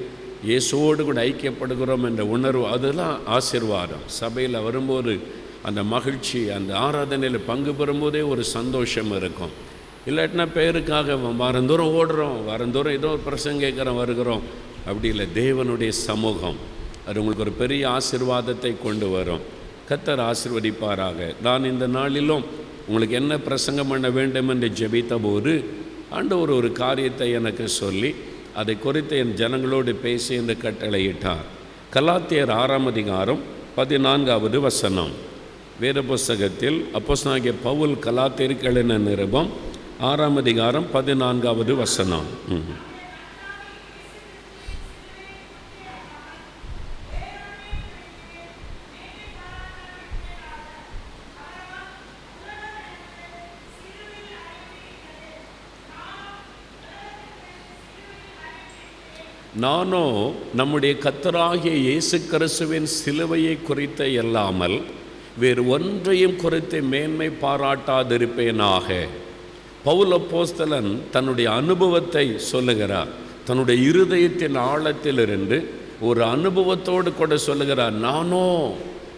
இயேசுவோடு கூட ஐக்கியப்படுகிறோம் என்ற உணர்வு, அதெல்லாம் ஆசீர்வாதம். சபையில் வரும்போது அந்த மகிழ்ச்சி, அந்த ஆராதனையில் பங்கு பெறும்போதே ஒரு சந்தோஷம் இருக்கும். இல்லாட்டினா பேருக்காக வாரந்தோறும் ஓடுறோம், வாரந்தோறும் ஏதோ ஒரு பிரசங்கம் கேட்குறோம், வருகிறோம். அப்படி இல்லை. தேவனுடைய சமூகம் அது உங்களுக்கு ஒரு பெரிய ஆசீர்வாதத்தை கொண்டு வரும். கர்த்தர் ஆசீர்வதிப்பாராக. நான் இந்த நாளிலும் உங்களுக்கு என்ன பிரசங்கம் பண்ண வேண்டும் என்று ஜெபித்த போது ஆண்டவர் ஒரு காரியத்தை எனக்கு சொல்லி அதை குறித்து என் ஜனங்களோடு பேசி என்று கட்டளையிட்டார். கலாத்தியர் 6ஆம் அதிகாரம் 14வது வசனம். வேத புஸ்தகத்தில் அப்போஸ்தலனாகிய பவுல் கலாத்தியருக்கு எழுதின நிருபம் 6ஆம் அதிகாரம் 14வது வசனம். நானோ நம்முடைய கர்த்தராகிய இயேசு கிறிஸ்துவின் சிலுவையை குறித்த அல்லாமல் வேறு ஒன்றையும் குறித்து மேன்மை பாராட்டாதிருப்பேனாக. பவுல் அப்போஸ்தலன் தன்னுடைய அனுபவத்தை சொல்லுகிறார். தன்னுடைய இருதயத்தின் ஆழத்திலிருந்து ஒரு அனுபவத்தோடு கூட சொல்லுகிறார். நானோ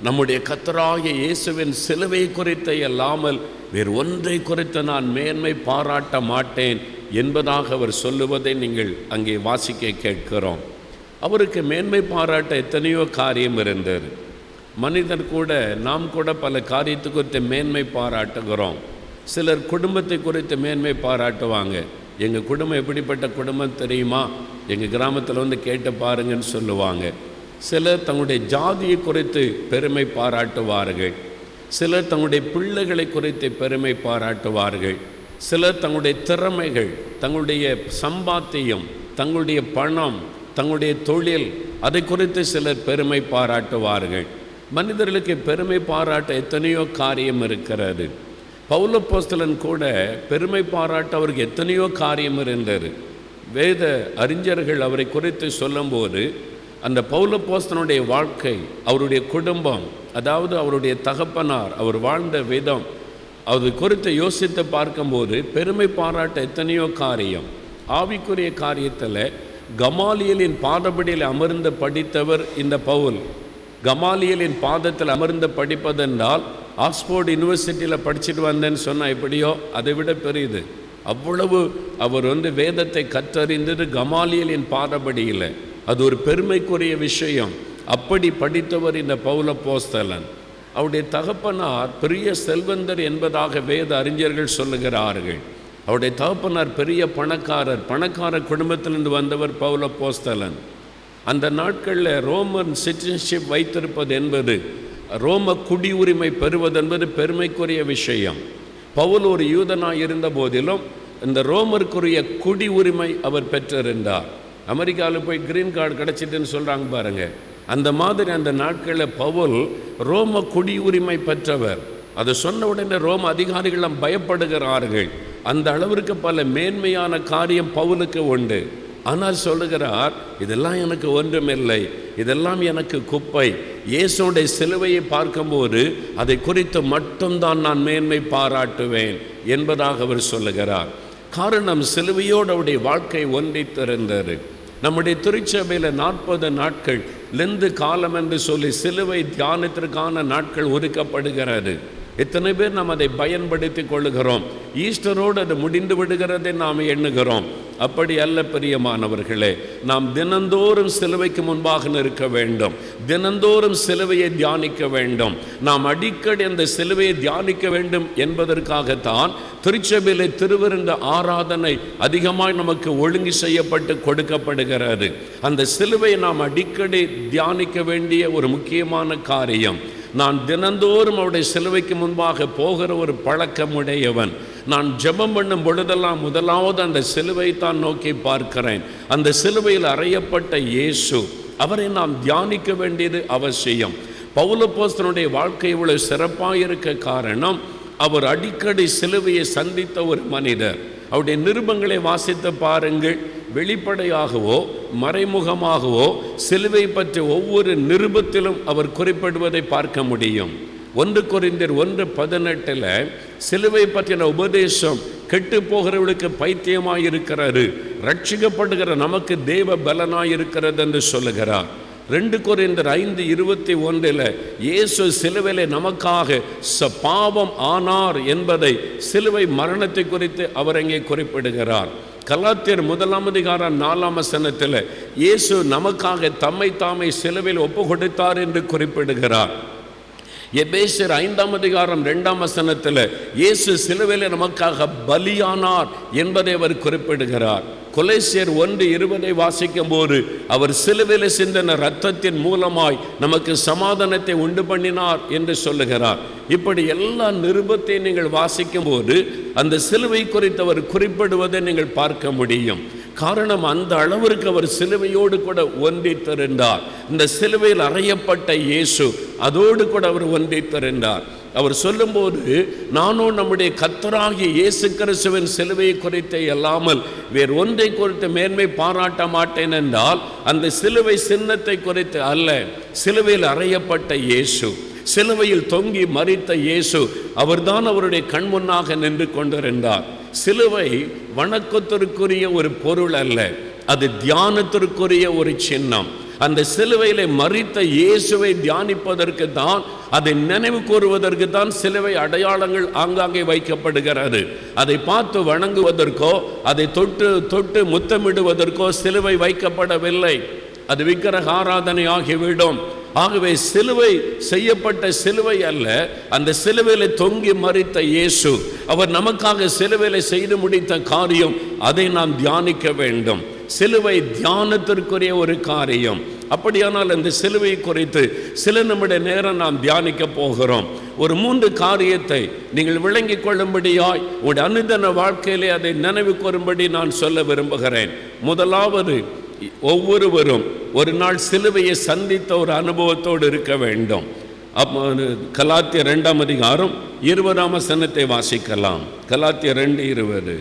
நம்முடைய கர்த்தராகிய இயேசுவின் சிலுவை குறித்த அல்லாமல் வேறு ஒன்றை குறித்து நான் மேன்மை பாராட்ட மாட்டேன் என்பதாக அவர் சொல்லுவதை நீங்கள் அங்கே வாசிக்க கேட்கிறோம். அவருக்கு மேன்மை பாராட்ட எத்தனையோ காரியம் இருந்தது. மனிதர் கூட, நாம் கூட பல காரியத்தை குறித்து மேன்மை பாராட்டுகிறோம். சிலர் குடும்பத்தை குறித்து மேன்மை பாராட்டுவாங்க. எங்கள் குடும்பம் எப்படிப்பட்ட குடும்பம் தெரியுமா, எங்கள் கிராமத்தில் வந்து கேட்டு பாருங்கன்னு சொல்லுவாங்க. சிலர் தங்களுடைய ஜாதியை குறித்து பெருமை பாராட்டுவார்கள். சிலர் தங்களுடைய பிள்ளைகளை குறித்து பெருமை பாராட்டுவார்கள். சிலர் தங்களுடைய திறமைகள், தங்களுடைய சம்பாத்தியம், தங்களுடைய பணம், தங்களுடைய தொழில், அதை குறித்து சிலர் பெருமை பாராட்டுவார்கள். மனிதர்களுக்கு பெருமை பாராட்ட எத்தனையோ காரியம் இருக்கிறது. பவுல் அப்போஸ்தலன் கூட பெருமை பாராட்ட அவருக்கு எத்தனையோ காரியம் இருந்தது. வேத அறிஞர்கள் அவரை குறித்து சொல்லும்போது அந்த பவுல் அப்போஸ்தலனுடைய வாழ்க்கை, அவருடைய குடும்பம், அதாவது அவருடைய தகப்பனார், அவர் வாழ்ந்த விதம், அது குறித்து யோசித்து பார்க்கும்போது பெருமை பாராட்ட எத்தனையோ காரியம். ஆவிக்குரிய காரியத்தில் கமாலியலின் பாதப்படியில் அமர்ந்து படித்தவர் இந்த பவுல். கமாலியலின் பாதத்தில் அமர்ந்து படிப்பதென்றால் ஆக்ஸ்போர்ட் யூனிவர்சிட்டியில் படிச்சுட்டு வந்தேன்னு சொன்னால் எப்படியோ அதை விட பெரியது. அவ்வளவு அவர் வேதத்தை கற்றறிந்தது கமாலியலின் பாதப்படியில். அது ஒரு பெருமைக்குரிய விஷயம். அப்படி படித்தவர் இந்த பவுல் அப்போஸ்தலன். அவருடைய தகப்பனார் பெரிய செல்வந்தர் என்பதாக வேத அறிஞர்கள் சொல்லுகிறார்கள். அவருடைய தகப்பனார் பெரிய பணக்கார குடும்பத்திலிருந்து வந்தவர் பவுல் அப்போஸ்தலன். அந்த நாட்களில் ரோமன் சிட்டிசன்ஷிப் வைத்திருப்பது என்பது, ரோம குடியுரிமை பெறுவது என்பது பெருமைக்குரிய விஷயம். பவுல் ஒரு யூதனாய் இருந்த போதிலும் இந்த ரோமருக்குரிய குடியுரிமை அவர் பெற்றிருந்தார். அமெரிக்காவில் போய் கிரீன் கார்டு கிடச்சிட்டுன்னு சொல்கிறாங்க பாருங்க. அந்த மாதிரி அந்த நாட்களில் பவுல் ரோம குடியுரிமை பெற்றவர். அதை சொன்ன உடனே ரோம அதிகாரிகளும் பயப்படுகிறார்கள். அந்த அளவிற்கு பல மேன்மையான காரியம் பவுலுக்கு உண்டு. ஆனால் சொல்லுகிறார், இதெல்லாம் எனக்கு ஒன்றுமில்லை, இதெல்லாம் எனக்கு குப்பை. இயேசுடைய சிலுவையை பார்க்கும்போது அதை குறித்து மட்டும்தான் நான் மேன்மை பாராட்டுவேன் என்பதாக அவர் சொல்லுகிறார். காரணம், சிலுவையோடு அவருடைய வாழ்க்கை ஒன்றித்திருந்தது. நம்முடைய திருச்சபையில் 40 நாட்கள் லெந்து காலம் என்று சொல்லி சிலுவை தியானத்திற்கான நாட்கள் ஒதுக்கப்படுகிறது. எத்தனை பேர் நாம் அதை பயன்படுத்தி கொள்ளுகிறோம்? ஈஸ்டரோடு அது முடிந்து விடுகிறதை நாம் எண்ணுகிறோம். அப்படி அல்ல பிரியமானவர்களே. நாம் தினந்தோறும் சிலுவைக்கு முன்பாக நிற்க வேண்டும். தினந்தோறும் சிலுவையை தியானிக்க வேண்டும். நாம் அடிக்கடி அந்த சிலுவையை தியானிக்க வேண்டும் என்பதற்காகத்தான் திருச்சபையிலே திருவிருந்த ஆராதனை அதிகமாய் நமக்கு ஒழுங்கு செய்யப்பட்டு கொடுக்கப்படுகிறது. அந்த சிலுவையை நாம் அடிக்கடி தியானிக்க வேண்டிய ஒரு முக்கியமான காரியம். நான் தினந்தோறும் அவருடைய சிலுவைக்கு முன்பாக போகிற ஒரு பழக்கமுடையவன். நான் ஜெபம் பண்ணும் பொழுதெல்லாம் முதலாவது அந்த சிலுவை தான் நோக்கி பார்க்கிறேன். அந்த சிலுவையில் அறையப்பட்ட இயேசு, அவரை நாம் தியானிக்க வேண்டியது அவசியம். பவுலப்போஸ்தலனுடைய வாழ்க்கை இவ்வளவு சிறப்பாக இருக்க காரணம், அவர் அடிக்கடி சிலுவையை சந்தித்த ஒரு மனிதர். அவருடைய நிருபங்களை வாசித்து பாருங்கள். வெளிப்படையாகவோ மறைமுகமாகவோ சிலுவை பற்றி ஒவ்வொரு நிருபத்திலும் அவர் குறிப்பிடுவதை பார்க்க முடியும். 1 கொரிந்தியர் 1:18 சிலுவை பற்றின உபதேசம் கெட்டு போகிறவர்களுக்கு பைத்தியமாய் இருக்கிறது, ரட்சிக்கப்படுகிற நமக்கு தேவ பலனாய் இருக்கிறது என்று சொல்லுகிறார். 2 கொரிந்தியர் 5:21 இயேசு சிலுவையிலே நமக்காக பாவம் ஆனார் என்பதை, சிலுவை மரணத்தை குறித்து அவர் அங்கே குறிப்பிடுகிறார். கலாத்தியர் 1:4 இயேசு நமக்காக தம்மை தாமே சிலுவையில் ஒப்பு கொடுத்தார் என்று குறிப்பிடுகிறார். எபேசியர் 5:2 இயேசு சிலுவையில் நமக்காக பலியானார் என்பதை அவர் குறிப்பிடுகிறார். கொலோசியர் 1:20 வாசிக்கும் போது அவர் சிலுவையில் சிந்தின இரத்தத்தின் மூலமாய் நமக்கு சமாதானத்தை உண்டு பண்ணினார் என்று சொல்லுகிறார். இப்படி எல்லா நிருபத்தையும் நீங்கள் வாசிக்கும் போது அந்த சிலுவை குறித்து அவர் குறிப்பிடுவதை நீங்கள் பார்க்க முடியும். காரணம், அந்த அளவிற்கு அவர் சிலுவையோடு கூட ஒன்றித்திருந்தார். இந்த சிலுவையில் அறையப்பட்ட இயேசு அதோடு கூட அவர் ஒன்றித்திருந்தார். அவர் சொல்லும்போது, நானும் நம்முடைய கர்த்தராகிய இயேசு கிறிஸ்துவின் சிலுவையை குறித்து அல்லாமல் வேறு ஒன்றை குறித்து மேன்மை பாராட்ட மாட்டேன் என்றால், அந்த சிலுவை சின்னத்தை குறித்து அல்ல, சிலுவையில் அறையப்பட்ட இயேசு, சிலுவையில் தொங்கி மரித்த இயேசு, அவர்தான் அவருடைய கண் முன்னாக நின்று கொண்டிருந்தார். சிலுவை வணக்கத்திற்குரிய ஒரு பொருள் அல்ல, அது தியானத்திற்குரிய ஒரு சின்னம். அந்த சிலுவையிலே மரித்த இயேசுவை தியானிப்பதற்கு தான், அதை நினைவு கூறுவதற்கு தான் சிலுவை அடையாளங்கள் ஆங்காங்கே வைக்கப்படுகிறது. அதை பார்த்து வணங்குவதற்கோ அதை தொட்டு முத்தமிடுவதற்கோ சிலுவை வைக்கப்படவில்லை. அது விக்கிரக ஆராதனை ஆகிவிடும். ஆகவே சிலுவை செய்யப்பட்ட சிலுவை அல்ல, அந்த சிலுவையில் தொங்கி மரித்த இயேசு, அவர் நமக்காக சிலுவையில் செய்து முடித்த காரியம், அதை நாம் தியானிக்க வேண்டும். சிலுவை தியானத்திற்குரிய ஒரு காரியம். அப்படியானால் அந்த சிலுவை குறித்து சில நிமிட நேரம் நாம் தியானிக்க போகிறோம். ஒரு 3 காரியத்தை நீங்கள் விளங்கிக் கொள்ளும்படியாய் உங்களுடைய அனுதின வாழ்க்கையிலே அதை நினைவு கூறும்படி நான் சொல்ல விரும்புகிறேன். முதலாவது, ஒவ்வொருவரும் ஒரு நாள் சிலுவையை சந்தித்த ஒரு அனுபவத்தோடு இருக்க வேண்டும். கலாத்தியர் 2:20 வாசிக்கலாம். கலாத்தியர் 2:20.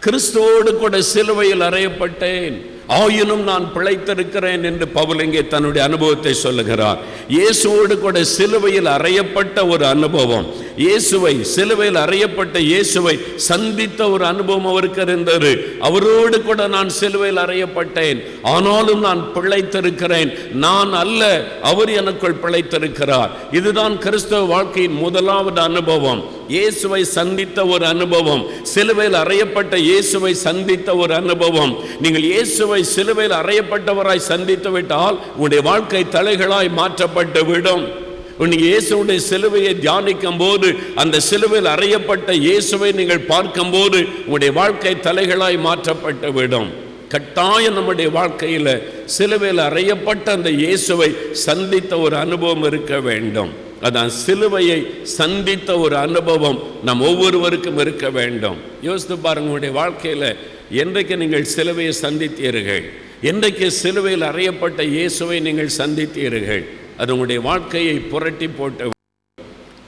கிறிஸ்துவோடு கூட சிலுவையில் அறையப்பட்டேன், ஆயினும் நான் பிழைத்திருக்கிறேன் என்று பவுல் இங்கே தன்னுடைய அனுபவத்தை சொல்லுகிறார். இயேசுவோடு கூட சிலுவையில் அறையப்பட்ட ஒரு அனுபவம், இயேசுவை சிலுவையில் அறையப்பட்ட இயேசுவை சந்தித்த ஒரு அனுபவம் அவருக்கு இருந்தது. அவரோடு கூட நான் சிலுவையில் அறையப்பட்டேன், ஆனாலும் நான் பிழைத்திருக்கிறேன். நான் அல்ல, அவர் எனக்குள் பிழைத்திருக்கிறார். இதுதான் கிறிஸ்தவ வாழ்க்கையின் முதலாவது அனுபவம். இயேசுவை சந்தித்த ஒரு அனுபவம், சிலுவையில் அறையப்பட்ட இயேசுவை சந்தித்த ஒரு அனுபவம். நீங்கள் இயேசுவை சிலுவையில் அறையப்பட்டவராய் சந்தித்து விட்டால் உங்களுடைய வாழ்க்கை தலைகளாய் மாற்றப்பட்டு விடும். நீங்கள் இயேசுடைய சிலுவையை தியானிக்கும் போது, அந்த சிலுவையில் அறையப்பட்ட இயேசுவை நீங்கள் பார்க்கும் போது உங்களுடைய வாழ்க்கை தலைகளாய் மாற்றப்பட்டு விடும். கட்டாயம் நம்முடைய வாழ்க்கையில் சிலுவையில் அறையப்பட்ட அந்த இயேசுவை சந்தித்த ஒரு அனுபவம் இருக்க வேண்டும். அதான் சிலுவையை சந்தித்த ஒரு அனுபவம் நம் ஒவ்வொருவருக்கும் இருக்க வேண்டும். யோசித்து பாருங்க, உங்களுடைய வாழ்க்கையில் என்றைக்கு நீங்கள் சிலுவையை சந்தித்தீர்கள், என்றைக்கு சிலுவையில் அறையப்பட்ட இயேசுவை நீங்கள் சந்தித்தீர்கள், அது உங்களுடைய வாழ்க்கையை புரட்டி போட்டு.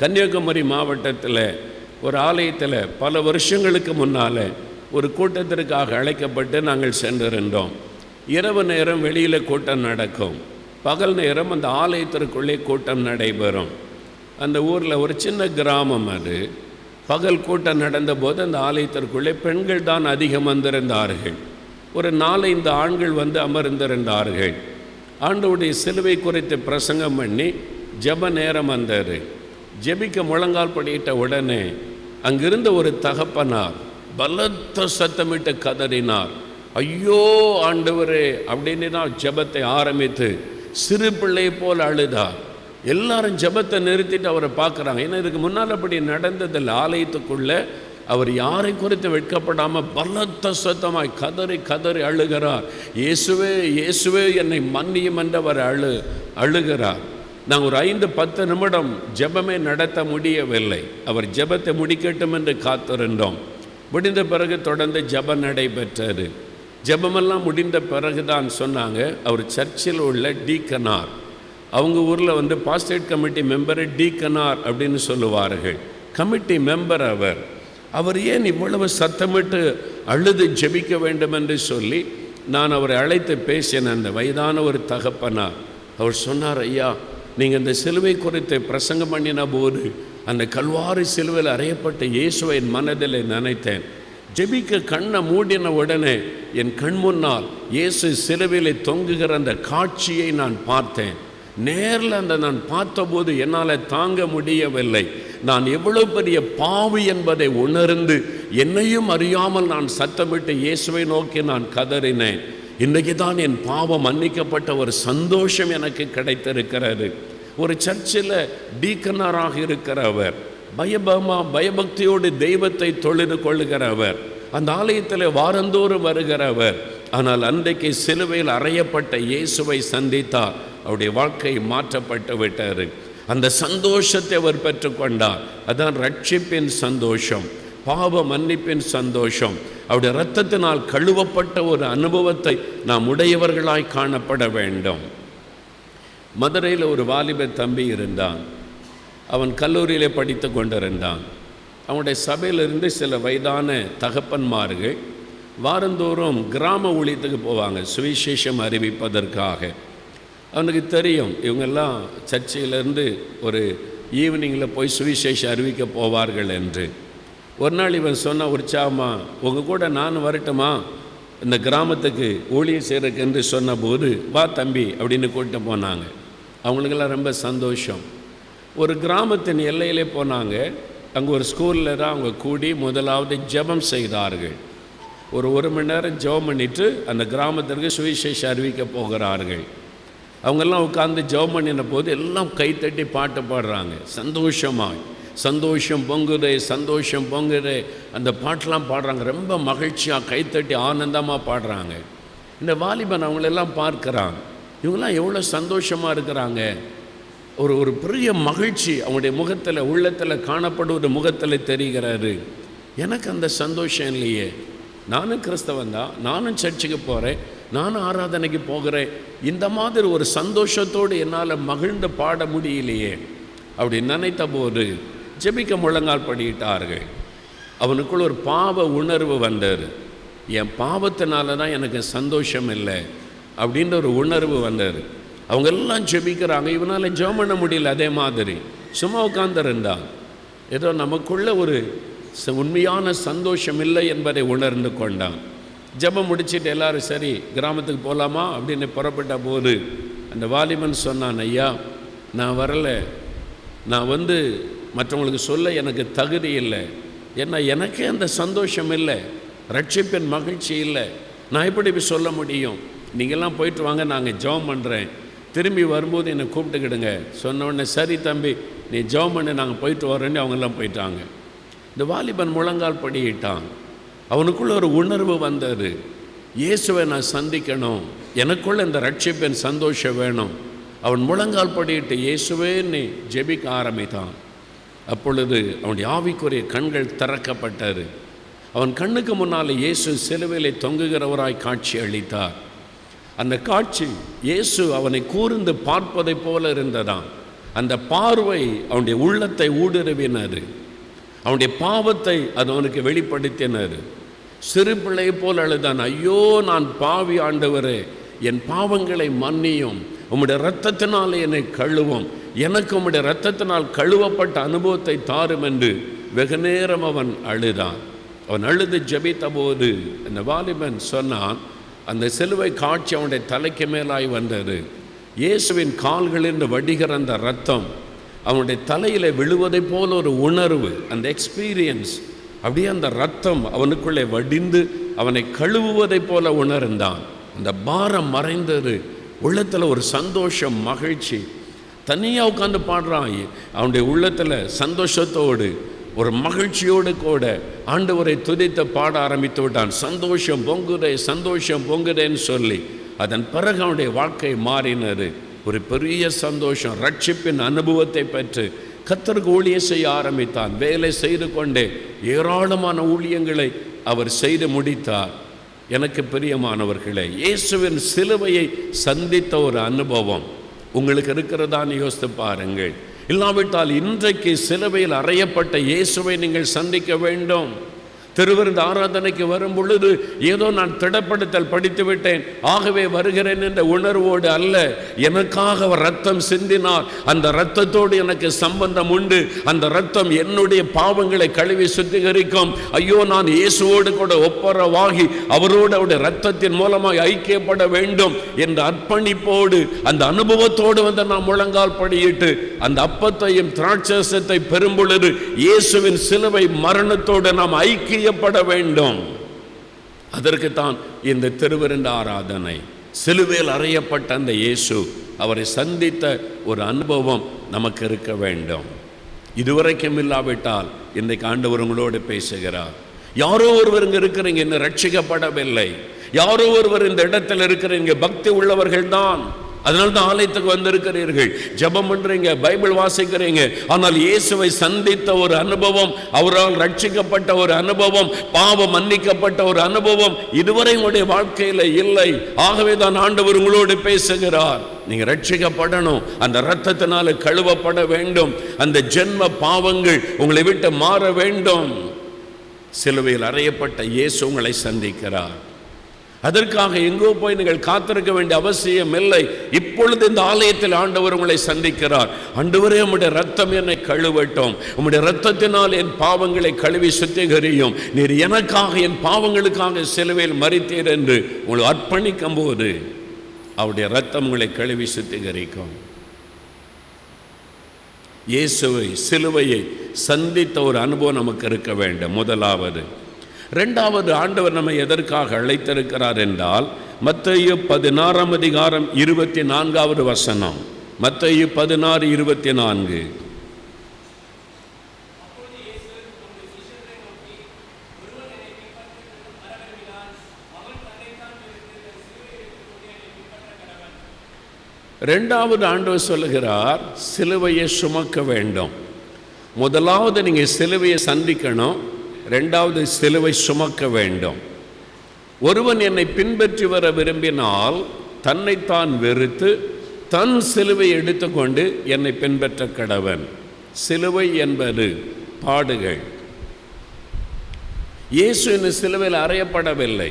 கன்னியாகுமரி மாவட்டத்தில் ஒரு ஆலயத்தில் பல வருஷங்களுக்கு முன்னால் ஒரு கூட்டத்திற்காக அழைக்கப்பட்டு நாங்கள் சென்றிருந்தோம். இரவு நேரம் வெளியில் கூட்டம் நடக்கும், பகல் நேரம் அந்த ஆலயத்திற்குள்ளே கூட்டம் நடைபெறும். அந்த ஊரில் ஒரு சின்ன கிராமம் அது. பகல் கூட்டம் நடந்தபோது அந்த ஆலயத்திற்குள்ளே பெண்கள் தான் அதிகம் வந்திருந்தார்கள். ஒரு 4-5 ஆண்கள் வந்து அமர்ந்திருந்தார்கள். ஆண்டவருடைய சிலுவை குறித்து பிரசங்கம் பண்ணி ஜெப நேரம் வந்தார். ஜெபிக்க முழங்கால் படியிட்ட உடனே அங்கிருந்த ஒரு தகப்பனார் பலத்த சத்தமிட்டு கதறினார், ஐயோ ஆண்டவரே அப்படின்னு நான் ஜெபத்தை ஆரம்பித்து சிறு பிள்ளை போல் அழுதார். எல்லாரும் ஜெபத்தை நிறுத்திட்டு அவரை பார்க்குறாங்க. ஏன்னா இதுக்கு முன்னால் அப்படி நடந்ததில்லை. ஆலயத்துக்குள்ளே அவர் யாரை குறித்து வெட்கப்படாமல் பலத்த சத்தமாய் கதறி கதறி அழுகிறார். இயேசுவே இயேசுவே என்னை மன்னியும் என்று அவர் அழுகிறார். நாங்கள் ஒரு 5-10 நிமிடம் ஜெபமே நடத்த முடியவில்லை. அவர் ஜெபத்தை முடிக்கட்டும் என்று காத்திருந்தோம். முடிந்த பிறகு தொடர்ந்து ஜெபம் நடைபெற்றது. ஜெபமெல்லாம் முடிந்த பிறகுதான் சொன்னாங்க, அவர் சர்ச்சில் உள்ள டீக்கனார், அவங்க ஊரில் பாஸ்டேட் கமிட்டி மெம்பரை டீக்கனார் அப்படின்னு சொல்லுவார்கள், கமிட்டி மெம்பர் அவர் ஏன் இவ்வளவு சத்தமிட்டு அழுது ஜெபிக்க வேண்டும் என்று சொல்லி நான் அவரை அழைத்து பேசினேன். அந்த வயதான ஒரு தகப்பனார். அவர் சொன்னார், ஐயா நீங்கள் இந்த சிலுவை குறித்து பிரசங்கம் பண்ணின போது அந்த கல்வாரி சிலுவையில் அறையப்பட்ட இயேசுவை என் மனதில் நினைத்தேன். ஜெபிக்க கண்ணை மூடின உடனே என் கண் முன்னால் இயேசு சிலுவையில் தொங்குகிற அந்த காட்சியை நான் பார்த்தேன். நேரில் நான் பார்த்தபோது என்னால் தாங்க முடியவில்லை. நான் எவ்வளவு பெரிய பாவி என்பதை உணர்ந்து என்னையும் அறியாமல் நான் சத்தமிட்டு இயேசுவை நோக்கி நான் கதறினேன். இன்றைக்கு தான் என் பாவம் மன்னிக்கப்பட்ட ஒரு சந்தோஷம் எனக்கு கிடைத்திருக்கிறது. ஒரு சர்ச்சில் டீக்கனராக இருக்கிறவர், பயபக்தியோடு தெய்வத்தை தொழுது கொள்ளுகிறவர், அந்த ஆலயத்தில் வாரந்தோறும் வருகிறவர். ஆனால் அன்றைக்கு சிலுவையில் அறையப்பட்ட இயேசுவை சந்தித்தார். அவருடைய வாழ்க்கை மாற்றப்பட்டு விட்டார். அந்த சந்தோஷத்தை அவர் பெற்றுக்கொண்டார். அதான் ரட்சிப்பின் சந்தோஷம், பாவ மன்னிப்பின் சந்தோஷம். அவருடைய இரத்தத்தினால் கழுவப்பட்ட ஒரு அனுபவத்தை நாம் உடையவர்களாய் காணப்பட வேண்டும். மதுரையில் ஒரு வாலிப தம்பி இருந்தான். அவன் கல்லூரியிலே படித்து கொண்டிருந்தான். அவனுடைய சபையிலிருந்து சில வயதான தகப்பன்மார்கள் வாரந்தோறும் கிராம ஊழியத்துக்கு போவாங்க சுவிசேஷம் அறிவிப்பதற்காக. அவனுக்கு தெரியும் இவங்கெல்லாம் சர்ச்சையிலேருந்து ஒரு ஈவினிங்கில் போய் சுவிசேஷம் அறிவிக்க போவார்கள் என்று. ஒரு நாள் இவன் சொன்ன உற்சாகமா, உங்கள் கூட நான் வரட்டுமா இந்த கிராமத்துக்கு ஊழியம் செய்கிறதுக்கு என்று சொன்னபோது, வா தம்பி அப்படின்னு கூப்பிட்டு போனாங்க. அவங்களுக்கெல்லாம் ரொம்ப சந்தோஷம். ஒரு கிராமத்தின் எல்லையிலே போனாங்க. அங்கே ஒரு ஸ்கூலில் தான் அவங்க கூடி முதலாவது ஜெபம் செய்தார்கள். ஒரு மணி நேரம் ஜெபம் பண்ணிவிட்டு அந்த கிராமத்திற்கு சுவிசேஷம் அறிவிக்க போகிறார்கள். அவங்கெல்லாம் உட்காந்து ஜெபம் பண்ணின போது எல்லாம் கைத்தட்டி பாட்டு பாடுறாங்க சந்தோஷமாக. சந்தோஷம் பொங்குதே சந்தோஷம் பொங்குதே அந்த பாட்டெலாம் பாடுறாங்க. ரொம்ப மகிழ்ச்சியாக கைத்தட்டி ஆனந்தமாக பாடுறாங்க. இந்த வாலிபன் அவங்களெல்லாம் பார்க்குறாங்க. இவங்கெல்லாம் எவ்வளோ சந்தோஷமாக இருக்கிறாங்க. ஒரு பெரிய மகிழ்ச்சி அவங்களுடைய முகத்தில் உள்ளத்தில் காணப்படுவது முகத்தில் தெரிகிறாரு. எனக்கு அந்த சந்தோஷம் இல்லையே. நானும் கிறிஸ்தவன் தான், நானும் சர்ச்சுக்கு போகிறேன், நானும் ஆராதனைக்கு போகிறேன். இந்த மாதிரி ஒரு சந்தோஷத்தோடு என்னால் மகிழ்ந்து பாட முடியலையே அப்படி நினைத்த போது ஜெபிக்க முழங்கால் படியிட்டார்கள். அவனுக்குள்ள ஒரு பாவ உணர்வு வந்தார். என் பாவத்தினால தான் எனக்கு சந்தோஷம் இல்லை அப்படின்ற ஒரு உணர்வு வந்தார். அவங்க எல்லாம் ஜெபிக்கிறாங்க, இவனால் ஜெபம் பண்ண முடியல. அதே மாதிரி சும்மா உட்கார்ந்துருந்தான். ஏதோ நமக்குள்ள ஒரு உண்மையான சந்தோஷம் இல்லை என்பதை உணர்ந்து கொண்டான். ஜெபம் முடிச்சுட்டு எல்லாரும் சரி கிராமத்துக்கு போகலாமா அப்படின்னு புறப்பட்ட போது அந்த வாலிபன் சொன்னான், ஐயா நான் வரலை, நான் மற்றவங்களுக்கு சொல்ல எனக்கு தகுதி இல்லை. ஏன்னா எனக்கே அந்த சந்தோஷம் இல்லை, ரட்சிப்பின் மகிழ்ச்சி இல்லை. நான் எப்படி சொல்ல முடியும்? நீங்கள்லாம் போயிட்டு வாங்க, நாங்கள் ஜெபம் பண்ணுறேன், திரும்பி வரும்போது என்னை கூப்பிட்டுக்கிடுங்க. சொன்ன உடனே சரி தம்பி நீ ஜெபம் பண்ணி நாங்கள் போயிட்டு வரோன்னு அவங்கெல்லாம் போயிட்டாங்க. இந்த வாலிபன் முழங்கால் படியிட்டான். அவனுக்குள்ள ஒரு உணர்வு வந்தது, இயேசுவை நான் சந்திக்கணும், எனக்குள்ள இந்த ரட்சிப்பின் சந்தோஷம் வேணும். அவன் முழங்கால் படியிட்டு இயேசுவேன்னு ஜெபிக்க ஆரம்பித்தான். அப்பொழுது அவனுடைய ஆவிக்குரிய கண்கள் திறக்கப்பட்டது. அவன் கண்ணுக்கு முன்னால் இயேசு சிலுவையிலே தொங்குகிறவராய் காட்சி அளித்தார். அந்த காட்சி இயேசு அவனை கூர்ந்து பார்ப்பதை போல இருந்ததாம். அந்த பார்வை அவனுடைய உள்ளத்தை ஊடுருவினது, அவனுடைய பாவத்தை அது அவனுக்கு வெளிப்படுத்தினது. சிறு பிள்ளை போல் அழுதான், ஐயோ நான் பாவி ஆண்டவரே, என் பாவங்களை மன்னியும், உம்முடைய இரத்தத்தினால் என்னை கழுவும், எனக்கு உம்முடைய இரத்தத்தினால் கழுவப்பட்ட அனுபவத்தை தாரும் என்று வெகு நேரம் அவன் அழுதான். அவன் அழுது ஜெபித்த போது அந்த வாலிபன் சொன்னான், அந்த சிலுவை காட்சி அவனுடைய தலைக்கு மேலாய் வந்தது. இயேசுவின் கால்களிலிருந்து வடிகிற அந்த இரத்தம் அவனுடைய தலையில் விழுவதை போல ஒரு உணர்வு, அந்த எக்ஸ்பீரியன்ஸ், அப்படியே அந்த இரத்தம் அவனுக்குள்ளே வடிந்து அவனை கழுவுவதை போல உணர்ந்தான். அந்த பாரம் மறைந்தது, உள்ளத்தில் ஒரு சந்தோஷம், மகிழ்ச்சி. தனியாக உட்காந்து பாடுறான். அவனுடைய உள்ளத்தில் சந்தோஷத்தோடு ஒரு மகிழ்ச்சியோடு கூட ஆண்டவரை துதித்து பாட ஆரம்பித்து விட்டான். சந்தோஷம் பொங்குதே, சந்தோஷம் பொங்குதேன்னு சொல்லி அதன் பிறகு அவனுடைய வாழ்க்கை மாறினது. ஒரு பெரிய சந்தோஷம், ரட்சிப்பின் அனுபவத்தை பெற்று கர்த்தருக்கு ஊழியம் செய்ய ஆரம்பித்தான். வேலை செய்து கொண்டே ஏராளமான ஊழியங்களை அவர் செய்து முடித்தார். எனக்கு பிரியமானவர்களே, இயேசுவின் சிலுவையை சந்தித்த ஒரு அனுபவம் உங்களுக்கு இருக்கிறதான்னு யோசித்து பாருங்கள். இல்லாவிட்டால் இன்றைக்கு சிலுவையில் அறையப்பட்ட இயேசுவை நீங்கள் சந்திக்க வேண்டும். திருவிருந்து ஆராதனைக்கு வரும் பொழுது ஏதோ நான் திடப்படுத்தல் படித்து விட்டேன் ஆகவே வருகிறேன் என்ற உணர்வோடு அல்ல. எனக்காக அவர் ரத்தம் சிந்தினார், அந்த இரத்தத்தோடு எனக்கு சம்பந்தம் உண்டு, அந்த இரத்தம் என்னுடைய பாவங்களை கழுவி சுத்திகரிக்கும். ஐயோ, நான் இயேசுவோடு கூட ஒப்பரவாகி அவரோடு அவருடைய இரத்தத்தின் மூலமாக ஐக்கியப்பட வேண்டும் என்ற அர்ப்பணிப்போடு அந்த அனுபவத்தோடு வந்து நாம் முழங்கால் படியிட்டு அந்த அப்பத்தையும் திராட்சரசத்தை பெறும் பொழுது இயேசுவின் சிலுவை மரணத்தோடு நாம் ஐக்கியப்பட வேண்டும். அதற்குத்தான் இந்த திருவிருந்து ஆராதனை. சிலுவையில் அறையப்பட்ட அந்த இயேசு, அவரை சந்தித்த ஒரு அனுபவம் நமக்கு இருக்க வேண்டும். இதுவரைக்கும் இல்லாவிட்டால் இன்றைக்கு ஆண்டவர் உங்களோடு பேசுகிறார். யாரோ ஒருவர் இங்கே இருக்கிறீங்க, இன்னும் ரட்சிக்கப்படவில்லை. யாரோ ஒருவர் இந்த இடத்துல இருக்கிறீங்க, பக்தி உள்ளவர்கள் தான், அதனால்தான் ஆலயத்துக்கு வந்திருக்கிறீர்கள், ஜெபம் பண்றீங்க, பைபிள் வாசிக்கிறீங்க. ஆனால் இயேசுவை சந்தித்த ஒரு அனுபவம், அவரால் ரட்சிக்கப்பட்ட ஒரு அனுபவம், பாவம் மன்னிக்கப்பட்ட ஒரு அனுபவம் இதுவரை உங்களுடைய வாழ்க்கையில இல்லை. ஆகவே தான் ஆண்டவர் உங்களோடு பேசுகிறார். நீங்க ரட்சிக்கப்படணும், அந்த இரத்தத்தினால கழுவப்பட வேண்டும், அந்த ஜென்ம பாவங்கள் உங்களை விட்டு மாற வேண்டும். சிலுவையில் அறையப்பட்ட இயேசு உங்களை சந்திக்கிறார். அதற்காக எங்கோ போய் நீங்கள் காத்திருக்க வேண்டிய அவசியம் இல்லை. இப்பொழுது இந்த ஆலயத்தில் ஆண்டவர் உங்களை சந்திக்கிறார். ஆண்டவரே, உம்முடைய ரத்தம் என்னை கழுவட்டும், உம்முடைய ரத்தத்தினால் என் பாவங்களை கழுவி சுத்திகரியும், நீர் எனக்காக என் பாவங்களுக்காக சிலுவையில் மரித்தீர் என்று உங்களை அர்ப்பணிக்கும் போது அவருடைய ரத்தம் உங்களை கழுவி சுத்திகரிக்கும். இயேசுவை சிலுவையை சந்தித்த ஒரு அனுபவம் நமக்கு இருக்க வேண்டும். முதலாவது. இரண்டாவது, ஆண்டவர் நம்மை எதற்காக அழைத்திருக்கிறார் என்றால், மத்தேயு 16:24 மத்தேயு 16:24. இரண்டாவது ஆண்டவர் சொல்லுகிறார், சிலுவையை சுமக்க வேண்டும். முதலாவது நீங்கள் சிலுவையை சந்திக்கணும், இரண்டாவது சிலுவை சுமக்க வேண்டும். ஒருவன் என்னை பின்பற்றி வர விரும்பினால் தன்னைத்தான் வெறுத்து தன் சிலுவை எடுத்துக்கொண்டு என்னை பின்பற்ற கடவன். சிலுவை என்பது பாடுகள். இயேசு இந்த சிலுவையில் அறையப்படவில்லை.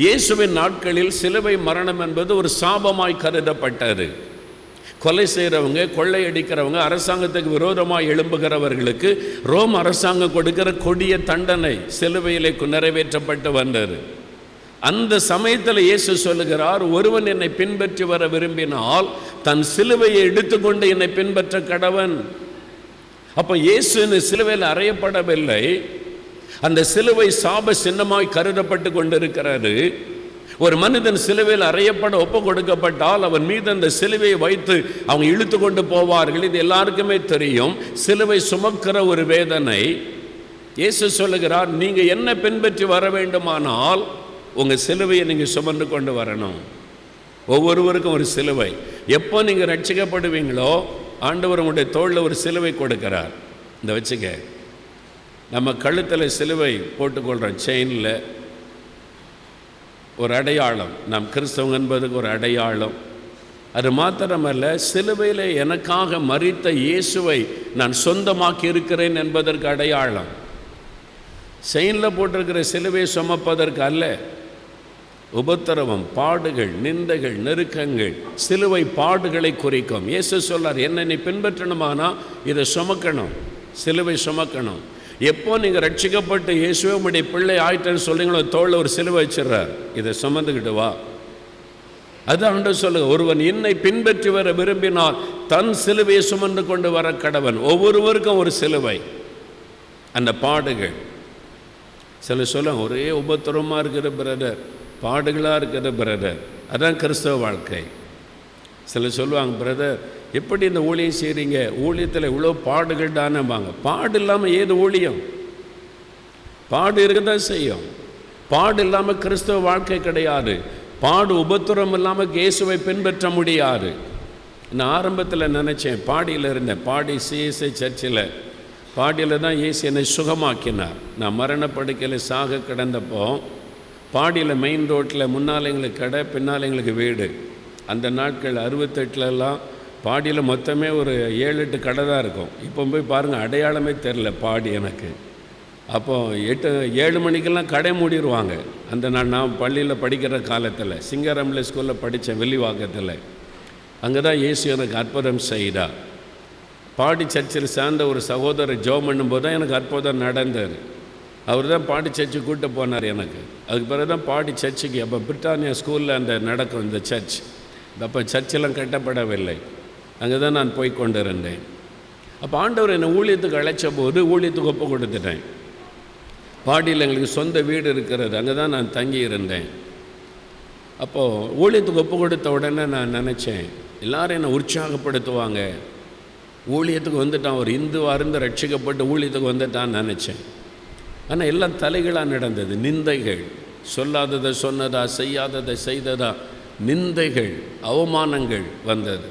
இயேசுவின் நாட்களில் சிலுவை மரணம் என்பது ஒரு சாபமாய் கருதப்பட்டது. கொலை செய்கிறவங்க, கொள்ளையடிக்கிறவங்க, அரசாங்கத்துக்கு விரோதமாக எழும்புகிறவர்களுக்கு ரோம் அரசாங்கம் கொடுக்கிற கொடிய தண்டனை சிலுவையிலே நிறைவேற்றப்பட்டு வந்தது. அந்த சமயத்தில் இயேசு சொல்லுகிறார், ஒருவன் என்னை பின்பற்றி வர விரும்பினால் தன் சிலுவையை எடுத்துக்கொண்டு என்னை பின்பற்ற கடவன். அப்போ இயேசு இந்த சிலுவையில் அறையப்படவில்லை. அந்த சிலுவை சாப சின்னமாய் கருதப்பட்டு கொண்டிருக்கிறது. ஒரு மனிதன் சிலுவையில் அறையப்பட ஒப்பு கொடுக்கப்பட்டால் அவன் மீது அந்த சிலுவையை வைத்து அவங்க இழுத்து கொண்டு போவார்கள். இது எல்லாருக்குமே தெரியும். சிலுவை சுமக்கிற ஒரு வேதனை. இயேசு சொல்லுகிறார், நீங்க என்ன பின்பற்றி வர வேண்டுமானால் உங்க சிலுவையை நீங்க சுமந்து கொண்டு வரணும். ஒவ்வொருவருக்கும் ஒரு சிலுவை. எப்போ நீங்க ரட்சிக்கப்படுவீங்களோ ஆண்டவர் உங்களுடைய தோளில் ஒரு சிலுவை கொடுக்கிறார். இந்த வச்சுக்க, நம்ம கழுத்தில் சிலுவை போட்டுக்கொள்கிறோம், செயினில் ஒரு அடையாளம். நாம் கிறிஸ்தவங்க என்பதுக்கு ஒரு அடையாளம். அது மாத்திரமல்ல, சிலுவையில் எனக்காக மரித்த இயேசுவை நான் சொந்தமாக்கி இருக்கிறேன் என்பதற்கு அடையாளம். செயினில் போட்டிருக்கிற சிலுவையை சுமப்பதற்கு அல்ல. உபத்திரவம், பாடுகள், நிந்தைகள், நெருக்கங்கள் சிலுவை பாடுகளை குறிக்கும். இயேசு சொல்றார், என்னை நீ பின்பற்றணுமானா இதை சுமக்கணும், சிலுவை சுமக்கணும். எப்போ நீங்கள் ரட்சிக்கப்பட்டு இயேசுவே உம்முடைய பிள்ளை ஆயிட்டேன்னு சொல்றீங்களோ தோளில் ஒரு சிலுவை வச்சிடறார், இதை சுமந்துக்கிட்டு வா. அது ஆண்டவர் சொல்லுங்க, ஒருவன் என்னை பின்பற்றி வர விரும்பினால் தன் சிலுவையை சுமந்து கொண்டு வர கடவன். ஒவ்வொருவருக்கும் ஒரு சிலுவை. அந்த பாடுகள் சில சொல்ல ஒரே உபத்திரமாக இருக்கிற பிரதர், பாடுகளாக இருக்கிற பிரதர், அதான் கிறிஸ்தவ வாழ்க்கை. சிலர் சொல்லுவாங்க, பிரதர் எப்படி இந்த ஊழியம் செய்கிறீங்க, ஊழியத்தில் இவ்வளோ பாடுகள் தானேம்பாங்க. பாடு இல்லாமல் ஏது ஊழியம்? பாடு இருக்க தான் செய்யும். பாடு இல்லாமல் கிறிஸ்தவ வாழ்க்கை கிடையாது. பாடு உபத்திரம் இல்லாமல் இயேசுவை பின்பற்ற முடியாது. நான் ஆரம்பத்தில் நினச்சேன், பாடியில் இருந்தேன், பாடி சிஎஸ்ஐ சர்ச்சில். பாடியில் தான் இயேசு என்னை சுகமாக்கினார். நான் மரணப்படுக்கையில் சாக கிடந்தப்போ பாடியில் மெயின் ரோட்டில் முன்னால் எங்களுக்கு கடை, பின்னால் எங்களுக்கு வீடு. அந்த நாட்கள் 68லலாம் பாடியில் மொத்தமே ஒரு 7-8 கடை தான் இருக்கும். இப்போ போய் பாருங்கள், அடையாளமே தெரில பாடி எனக்கு. அப்போது 7 மணிக்கெல்லாம் கடை மூடிடுவாங்க. அந்த நான் பள்ளியில் படிக்கிற காலத்தில் சிங்காரம்ல ஸ்கூலில் படித்தேன், வெள்ளிவாக்கத்தில். அங்கே தான் இயேசு எனக்கு அற்புதம் செய்தார். பாடி சர்ச்சில் சேர்ந்த ஒரு சகோதரர் ஜெபம் பண்ணும்போது தான் எனக்கு அற்புதம் நடந்தது. அவர் தான் பாடி சர்ச்சு கூப்பிட்டு போனார் எனக்கு. அதுக்கு பிறகு தான் பாடி சர்ச்சுக்கு, அப்போ பிரிட்டானியா ஸ்கூலில் அந்த நடக்கும் இந்த சர்ச். அப்போ சர்ச்செல்லாம் கட்டப்படவில்லை. அங்கே தான் நான் போய் கொண்டு இருந்தேன். அப்போ ஆண்டவர் என்னை ஊழியத்துக்கு அழைச்ச போது ஊழியத்துக்கு ஒப்பு கொடுத்துட்டேன். பாடியில் எங்களுக்கு சொந்த வீடு இருக்கிறது, அங்கே தான் நான் தங்கி இருந்தேன். அப்போது ஊழியத்துக்கு ஒப்பு கொடுத்த உடனே நான் நினச்சேன், எல்லோரும் என்னை உற்சாகப்படுத்துவாங்க, ஊழியத்துக்கு வந்துட்டான், ஒரு இந்துவாக இருந்து ரட்சிக்கப்பட்டு ஊழியத்துக்கு வந்துட்டான்னு நினச்சேன். ஆனால் எல்லாம் தலைகளாக நடந்தது. நிந்தைகள், சொல்லாததை சொன்னதா, செய்யாததை செய்ததா, நிந்தைகள், அவமானங்கள் வந்தது.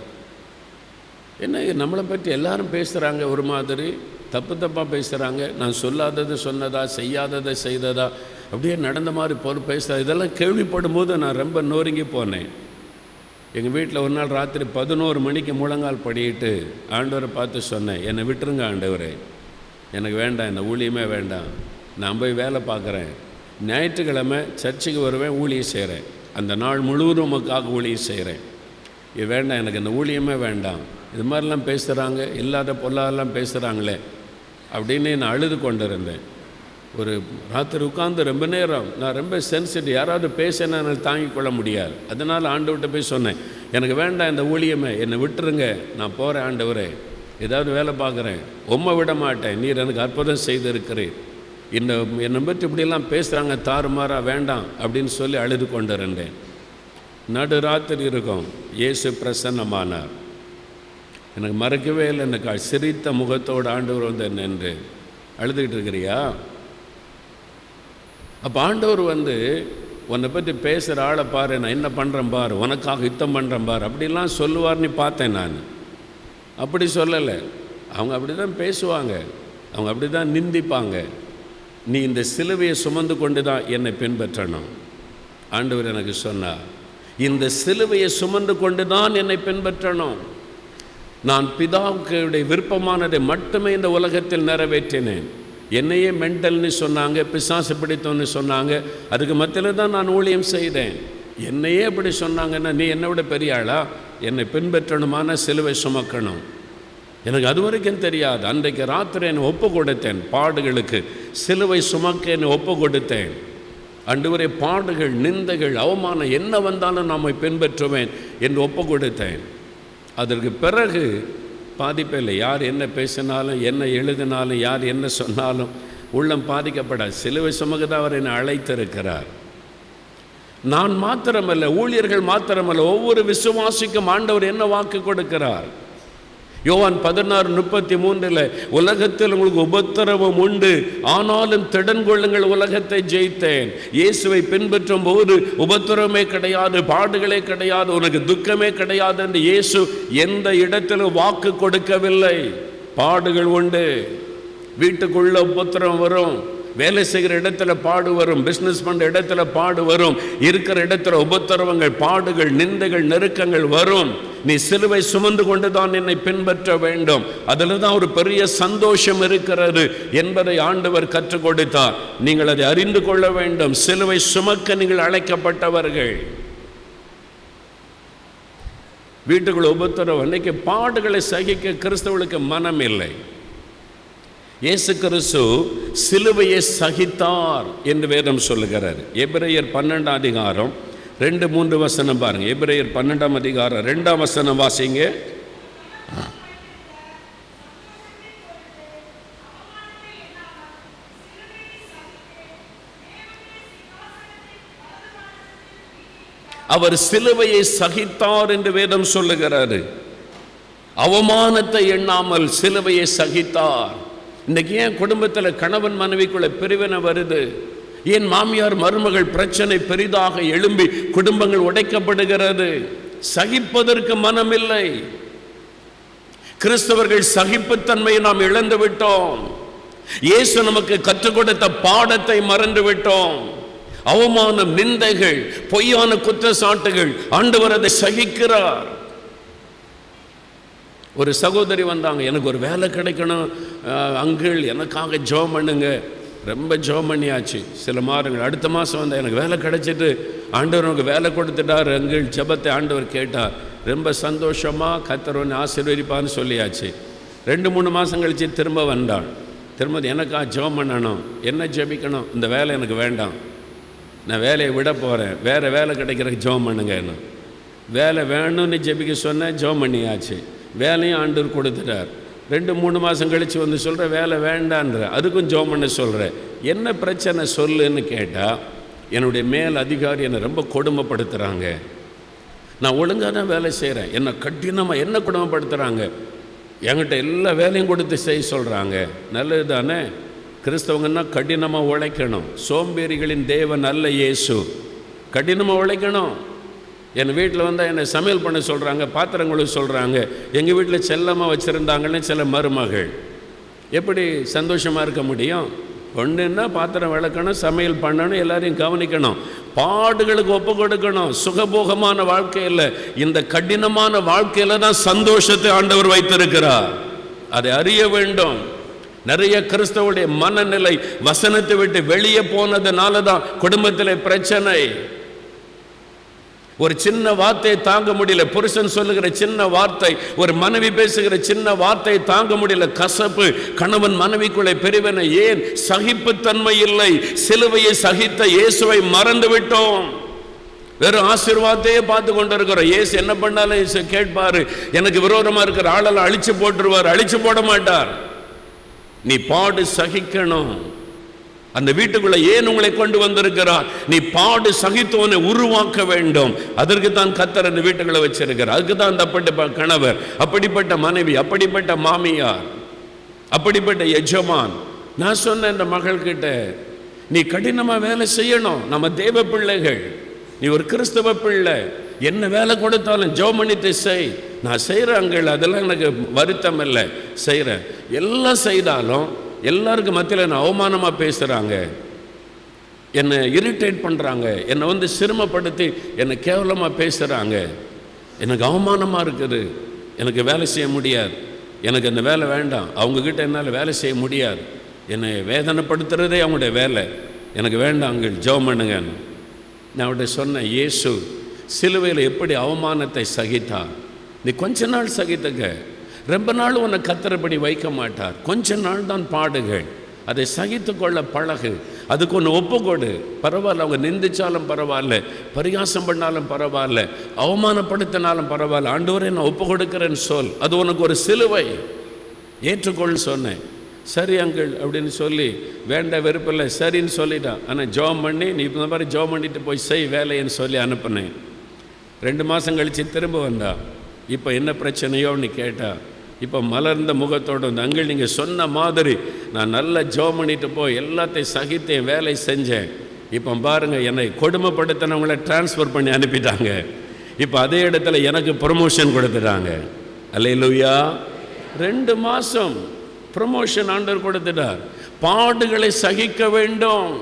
என்ன நம்மளை பற்றி எல்லாரும் பேசுகிறாங்க, ஒரு மாதிரி தப்பு தப்பாக பேசுகிறாங்க. நான் சொல்லாததை சொன்னதா, செய்யாததை செய்ததா, அப்படியே நடந்த மாதிரி பேசுகிறா. இதெல்லாம் கேள்விப்படும் போது நான் ரொம்ப நொறுங்கி போனேன். எங்கள் வீட்டில் ஒரு நாள் ராத்திரி 11 மணிக்கு முழங்கால் படிக்கிட்டு ஆண்டவரை பார்த்து சொன்னேன், என்னை விட்டுருங்க ஆண்டவரே, எனக்கு வேண்டாம், இந்த ஊழியமே வேண்டாம், நான் போய் வேலை பார்க்குறேன், ஞாயிற்றுக்கிழமை சர்ச்சுக்கு வருவேன், ஊழியம் செய்கிறேன், அந்த நாள் முழுவதும் உமக்காக ஊழியம் செய்கிறேன், இது வேண்டாம், எனக்கு இந்த ஊழியமே வேண்டாம், இது மாதிரிலாம் பேசுகிறாங்க, இல்லாத பொல்லாதெல்லாம் பேசுகிறாங்களே அப்படின்னு நான் அழுது கொண்டு இருந்தேன். ஒரு ராத்திரி உட்காந்து ரொம்ப நேரம் நான் ரொம்ப சென்சிட்டிவ், யாராவது பேசினா என்னால் தாங்கிக் கொள்ள முடியாது. அதனால் ஆண்டவர்கிட்ட போய் சொன்னேன், எனக்கு வேண்டாம் இந்த ஊழியமே, என்னை விட்டுருங்க, நான் போகிறேன் ஆண்டவரே, ஏதாவது வேலை பார்க்குறேன், உம்மை விட மாட்டேன், நீர் எனக்கு அற்புதம் செய்திருக்கிறேன், என்னை பற்றி இப்படியெல்லாம் பேசுகிறாங்க தாறுமாறா, வேண்டாம் அப்படின்னு சொல்லி அழுது கொண்டு இருந்தேன். நடு ராத்திரி இருக்கும், இயேசு பிரசன்னமானார். எனக்கு மறக்கவே இல்லை. எனக்கு சிரித்த முகத்தோடு ஆண்டவர் வந்து நின்று, அழுதுகிட்டு இருக்கிறியா? அப்போ ஆண்டவர் வந்து உன்னை பற்றி பேசுகிற ஆளை பாரு, நான் என்ன பண்ணுறேன் பாரு, உனக்காக யுத்தம் பண்ணுறேன் பாரு, அப்படிலாம் சொல்லுவார்னு பார்த்தேன் நான். அப்படி சொல்லலை. அவங்க அப்படி தான் பேசுவாங்க, அவங்க அப்படி தான் நிந்திப்பாங்க. நீ இந்த சிலுவையை சுமந்து கொண்டு தான் என்னை பின்பற்றணும். ஆண்டவர் எனக்கு சொன்னார், இந்த சிலுவையை சுமந்து கொண்டு தான் என்னை பின்பற்றணும். நான் பிதாவுக்கு விருப்பமானதை மட்டுமே இந்த உலகத்தில் நிறைவேற்றினேன். என்னையே மென்டல்னு சொன்னாங்க, பிசாசு பிடித்தோன்னு சொன்னாங்க, அதுக்கு மத்தியில் தான் நான் ஊழியம் செய்தேன். என்னையே அப்படி சொன்னாங்கன்னா நீ என்னை விட பெரிய ஆளா? என்னை பின்பற்றணுமான சிலுவை சுமக்கணும். எனக்கு அது வரைக்கும் தெரியாது. அன்றைக்கு ராத்திரி என்னை ஒப்பு கொடுத்தேன் பாடுகளுக்கு, சிலுவை சுமக்க என்னை ஒப்பு கொடுத்தேன். ஆண்டவரே, பாடுகள், நிந்தைகள், அவமானம் என்ன வந்தாலும் நான் பின்பற்றுவேன் என்று ஒப்பு கொடுத்தேன். அதற்கு பிறகு பாதிப்பே இல்லை. யார் என்ன பேசினாலும், என்ன எழுதினாலும், யார் என்ன சொன்னாலும் உள்ளம் பாதிக்கப்படாது. சிலுவை சுமக்க தான் அவர் என்னை அழைத்திருக்கிறார். நான் மாத்திரமல்ல, ஊழியர்கள் மாத்திரமல்ல, ஒவ்வொரு விசுவாசிக்கும் ஆண்டவர் என்ன வாக்கு கொடுக்கிறார்? யோவான் 16:33 உலகத்தில் உங்களுக்கு உபத்திரவம் உண்டு, ஆனாலும் திடன் கொள்ளுங்கள், உலகத்தை ஜெயித்தேன். இயேசுவை பின்பற்றும் போது உபத்திரவமே கிடையாது, பாடுகளே கிடையாது, உனக்கு துக்கமே கிடையாது என்று இயேசு எந்த இடத்திலும் வாக்கு கொடுக்கவில்லை. பாடுகள் உண்டு, வீட்டுக்குள்ள உபத்திரம் வரும், வேலை செய்கிற இடத்துல பாடு வரும், பிஸ்னஸ் பண்ணுற இடத்துல பாடு வரும், இருக்கிற இடத்துல உபத்திரவங்கள், பாடுகள், நிந்தைகள், நெருக்கங்கள் வரும். நீ சிலுவை சுமந்து கொண்டு தான் என்னை பின்பற்ற வேண்டும். அதில் தான் ஒரு பெரிய சந்தோஷம் இருக்கிறது என்பதை ஆண்டவர் கற்றுக் கொடுத்தார். நீங்கள் அதை அறிந்து கொள்ள வேண்டும். சிலுவை சுமக்க நீங்கள் அழைக்கப்பட்டவர்கள். வீட்டுக்குள்ள உபத்திரவம், அன்னைக்கு பாடுகளை சகிக்க கிறிஸ்தவர்களுக்கு மனம் இல்லை. இயேசு கிறிஸ்து சிலுவையை சகித்தார் என்று வேதம் சொல்லுகிறார். எபிரேயர் 12 2-3 வசனம் பாருங்க. எபிரேயர் 12 2 வசனம் வாசிங்க. அவர் சிலுவையை சகித்தார் என்று வேதம் சொல்லுகிறாரு. அவமானத்தை எண்ணாமல் சிலுவையை சகித்தார். இன்னைக்கு ஏன் குடும்பத்தில் கணவன் மனைவிக்குள்ள பிரிவினை வருது? ஏன் மாமியார் மருமகள் பிரச்சனை பெரிதாக எழும்பி குடும்பங்கள் உடைக்கப்படுகிறது? சகிப்பதற்கு மனமில்லை. கிறிஸ்தவர்கள் சகிப்புத்தன்மையை நாம் இழந்து விட்டோம். இயேசு நமக்கு கற்றுக் கொடுத்த பாடத்தை மறந்து விட்டோம். அவமானம், நிந்தைகள், பொய்யான குற்றச்சாட்டுகள், ஆண்டவர் அதை சகிக்கிறார். ஒரு சகோதரி வந்தாங்க, எனக்கு ஒரு வேலை கிடைக்கணும் அங்கிள், எனக்காக ஜெபம் பண்ணுங்க. ரொம்ப ஜெபம் பண்ணியாச்சு சில மாதங்கள். அடுத்த மாதம் வந்தால் எனக்கு வேலை கிடைச்சிட்டு ஆண்டவர் எனக்கு வேலை கொடுத்துட்டார் அங்கிள். ஜெபத்தை ஆண்டவர் கேட்டார். ரொம்ப சந்தோஷமாக கர்த்தர் ஒன்று ஆசீர்வதிப்பான்னு சொல்லியாச்சு. 2-3 மாதம் கழித்து திரும்ப வந்தாள். திரும்ப எனக்கா ஜெபம் பண்ணணும், என்ன ஜெபிக்கணும்? இந்த வேலை எனக்கு வேண்டாம், நான் வேலையை விட போகிறேன், வேறு வேலை கிடைக்கிறதுக்கு ஜெபம் பண்ணுங்க. என்ன வேலை வேணும்னு ஜெபிக்க சொன்னேன், ஜெபம் பண்ணியாச்சு. வேலையும் ஆண்டவர் கொடுத்துட்டார். 2-3 மாதம் கழித்து வந்து சொல்கிற வேலை வேண்டான்ற, அதுக்கும் ஜெபம் பண்ண சொல்கிறேன். என்ன பிரச்சனை சொல்லுன்னு கேட்டால், என்னுடைய மேல் அதிகாரி என்னை ரொம்ப கொடுமைப்படுத்துகிறாங்க. நான் ஒழுங்காக தான் வேலை செய்கிறேன், என்னை கடினமாக என்ன கொடுமைப்படுத்துகிறாங்க. என்கிட்ட எல்லா வேலையும் கொடுத்து செய்ய சொல்கிறாங்க. நல்லது தானே? கிறிஸ்தவங்கன்னா கடினமாக உழைக்கணும். சோம்பேறிகளின் தேவன் அல்ல இயேசு. கடினமாக உழைக்கணும். என் வீட்டில் வந்தால் என்னை சமையல் பண்ண சொல்கிறாங்க, பாத்திரங்களும் சொல்கிறாங்க. எங்கள் வீட்டில் செல்லமாக வச்சுருந்தாங்கன்னு சில மருமகள். எப்படி சந்தோஷமாக இருக்க முடியும்? ஒன்றுன்னா பாத்திரம் விளக்கணும், சமையல் பண்ணணும், எல்லாரையும் கவனிக்கணும், பாடுகளுக்கு ஒப்பு கொடுக்கணும். சுகபோகமான வாழ்க்கையில், இந்த கடினமான வாழ்க்கையில் தான் சந்தோஷத்தை ஆண்டவர் வைத்திருக்கிறார். அதை அறிய வேண்டும். நிறைய கிறிஸ்தவருடைய மனநிலை வசனத்தை விட்டு வெளியே போனதுனால தான் குடும்பத்தில் பிரச்சனை. ஒரு சின்ன வார்த்தையை தாங்க முடியல. புருஷன் சொல்லுகிற சின்ன வார்த்தை, ஒரு மனைவி பேசுகிற சின்ன வார்த்தையை தாங்க முடியல. கசப்பு, கணவன் மனைவிக்குள்ளே பிரிவினை. ஏன்? சகிப்புத்தன்மை இல்லை. சிலுவையை சகித்த இயேசுவை மறந்து விட்டோம். வெறும் ஆசீர்வாதத்தையே பார்த்து கொண்டு இருக்கிறோம். இயேசு என்ன பண்ணாலும் கேட்பாரு, எனக்கு விரோதமா இருக்கிற ஆளெல்லாம் அழிச்சு போட்டுருவார். அழிச்சு போட மாட்டார். நீ பாடு சகிக்கணும். அந்த வீட்டுக்குள்ள ஏன் உங்களை கொண்டு வந்திருக்கிறார்? நீ பாடு சகித்தவனை உருவாக்க வேண்டும். அதற்கு தான் கர்த்தர் அந்த வீட்டுக்குள்ள வச்சிருக்கிறார். அதுக்கு தான் அப்படிப்பட்ட கணவர், அப்படிப்பட்ட மனைவி, அப்படிப்பட்ட மாமியார், அப்படிப்பட்ட எஜமான். நான் சொன்ன இந்த மகள்கிட்ட, நீ கடினமா வேலை செய்யணும். நம்ம தேவ பிள்ளைகள், நீ ஒரு கிறிஸ்தவ பிள்ளை. என்ன வேலை கொடுத்தாலும் ஜெபம் பண்ணிட்டு செய். நான் செய்கிறேன், அதெல்லாம் எனக்கு வருத்தம் இல்லை, செய்கிறேன். எல்லாம் செய்தாலும் எல்லாருக்கும் மத்தியில் என்னை அவமானமாக பேசுகிறாங்க, என்னை இரிட்டேட் பண்ணுறாங்க, என்னை வந்து சிரமப்படுத்தி என்னை கேவலமாக பேசுகிறாங்க. எனக்கு அவமானமாக இருக்குது. எனக்கு வேலை செய்ய முடியாது. எனக்கு அந்த வேலை வேண்டாம். அவங்கக்கிட்ட என்னால் வேலை செய்ய முடியாது. என்னை வேதனைப்படுத்துகிறதே அவங்களுடைய வேலை. எனக்கு வேண்டாங்க, ஜெபம் பண்ணுங்கன்னு நான் அவர்கிட்ட சொன்னேன். இயேசு சிலுவையில் எப்படி அவமானத்தை சகித்தார். நீ கொஞ்ச நாள் சகித்துக்க, ரொம்ப நாள் உன்னை கத்தரபடி வைக்க மாட்டார். கொஞ்ச நாள் தான் பாடுகள். அதை சகித்து கொள்ள பழகு. அதுக்கு ஒன்று ஒப்புக்கொடு. பரவாயில்ல, அவங்க நிந்திச்சாலும் பரவாயில்ல, பரிகாசம் பண்ணாலும் பரவாயில்ல, அவமானப்படுத்தினாலும் பரவாயில்ல, ஆண்டவரே நான் ஒப்பு கொடுக்குறேன்னு சொல். அது உனக்கு ஒரு சிலுவை. ஏற்றுக்கொள் சொன்னேன். சரி அங்கிள் அப்படின்னு சொல்லி, வேண்ட வெறுப்பில்லை சரின்னு சொல்லிட்டான். ஆனால் ஜெபம் பண்ணி, நீ இந்த மாதிரி ஜெபம் பண்ணிட்டு போய் செய் வேலைன்னு சொல்லி அனுப்புனேன். 2 மாதம் கழித்து திரும்ப வந்தா. இப்போ என்ன பிரச்சனையோன்னு கேட்டா. இப்போ மலர்ந்த முகத்தோடு வந்து, அங்கிள் நீங்கள் சொன்ன மாதிரி நான் நல்லா ஜெபம் பண்ணிட்டு போய் எல்லாத்தையும் சகித்தேன், வேலை செஞ்சேன். இப்போ பாருங்கள், என்னை கொடுமைப்படுத்தினவங்கள டிரான்ஸ்ஃபர் பண்ணி அனுப்பிட்டாங்க. இப்போ அதே இடத்துல எனக்கு ப்ரமோஷன் கொடுத்துட்டாங்க. அல்லேலூயா. 2 மாதம் ப்ரமோஷன் ஆண்டவர் கொடுத்துட்டார். பாடுகளை சகிக்க வேண்டும்.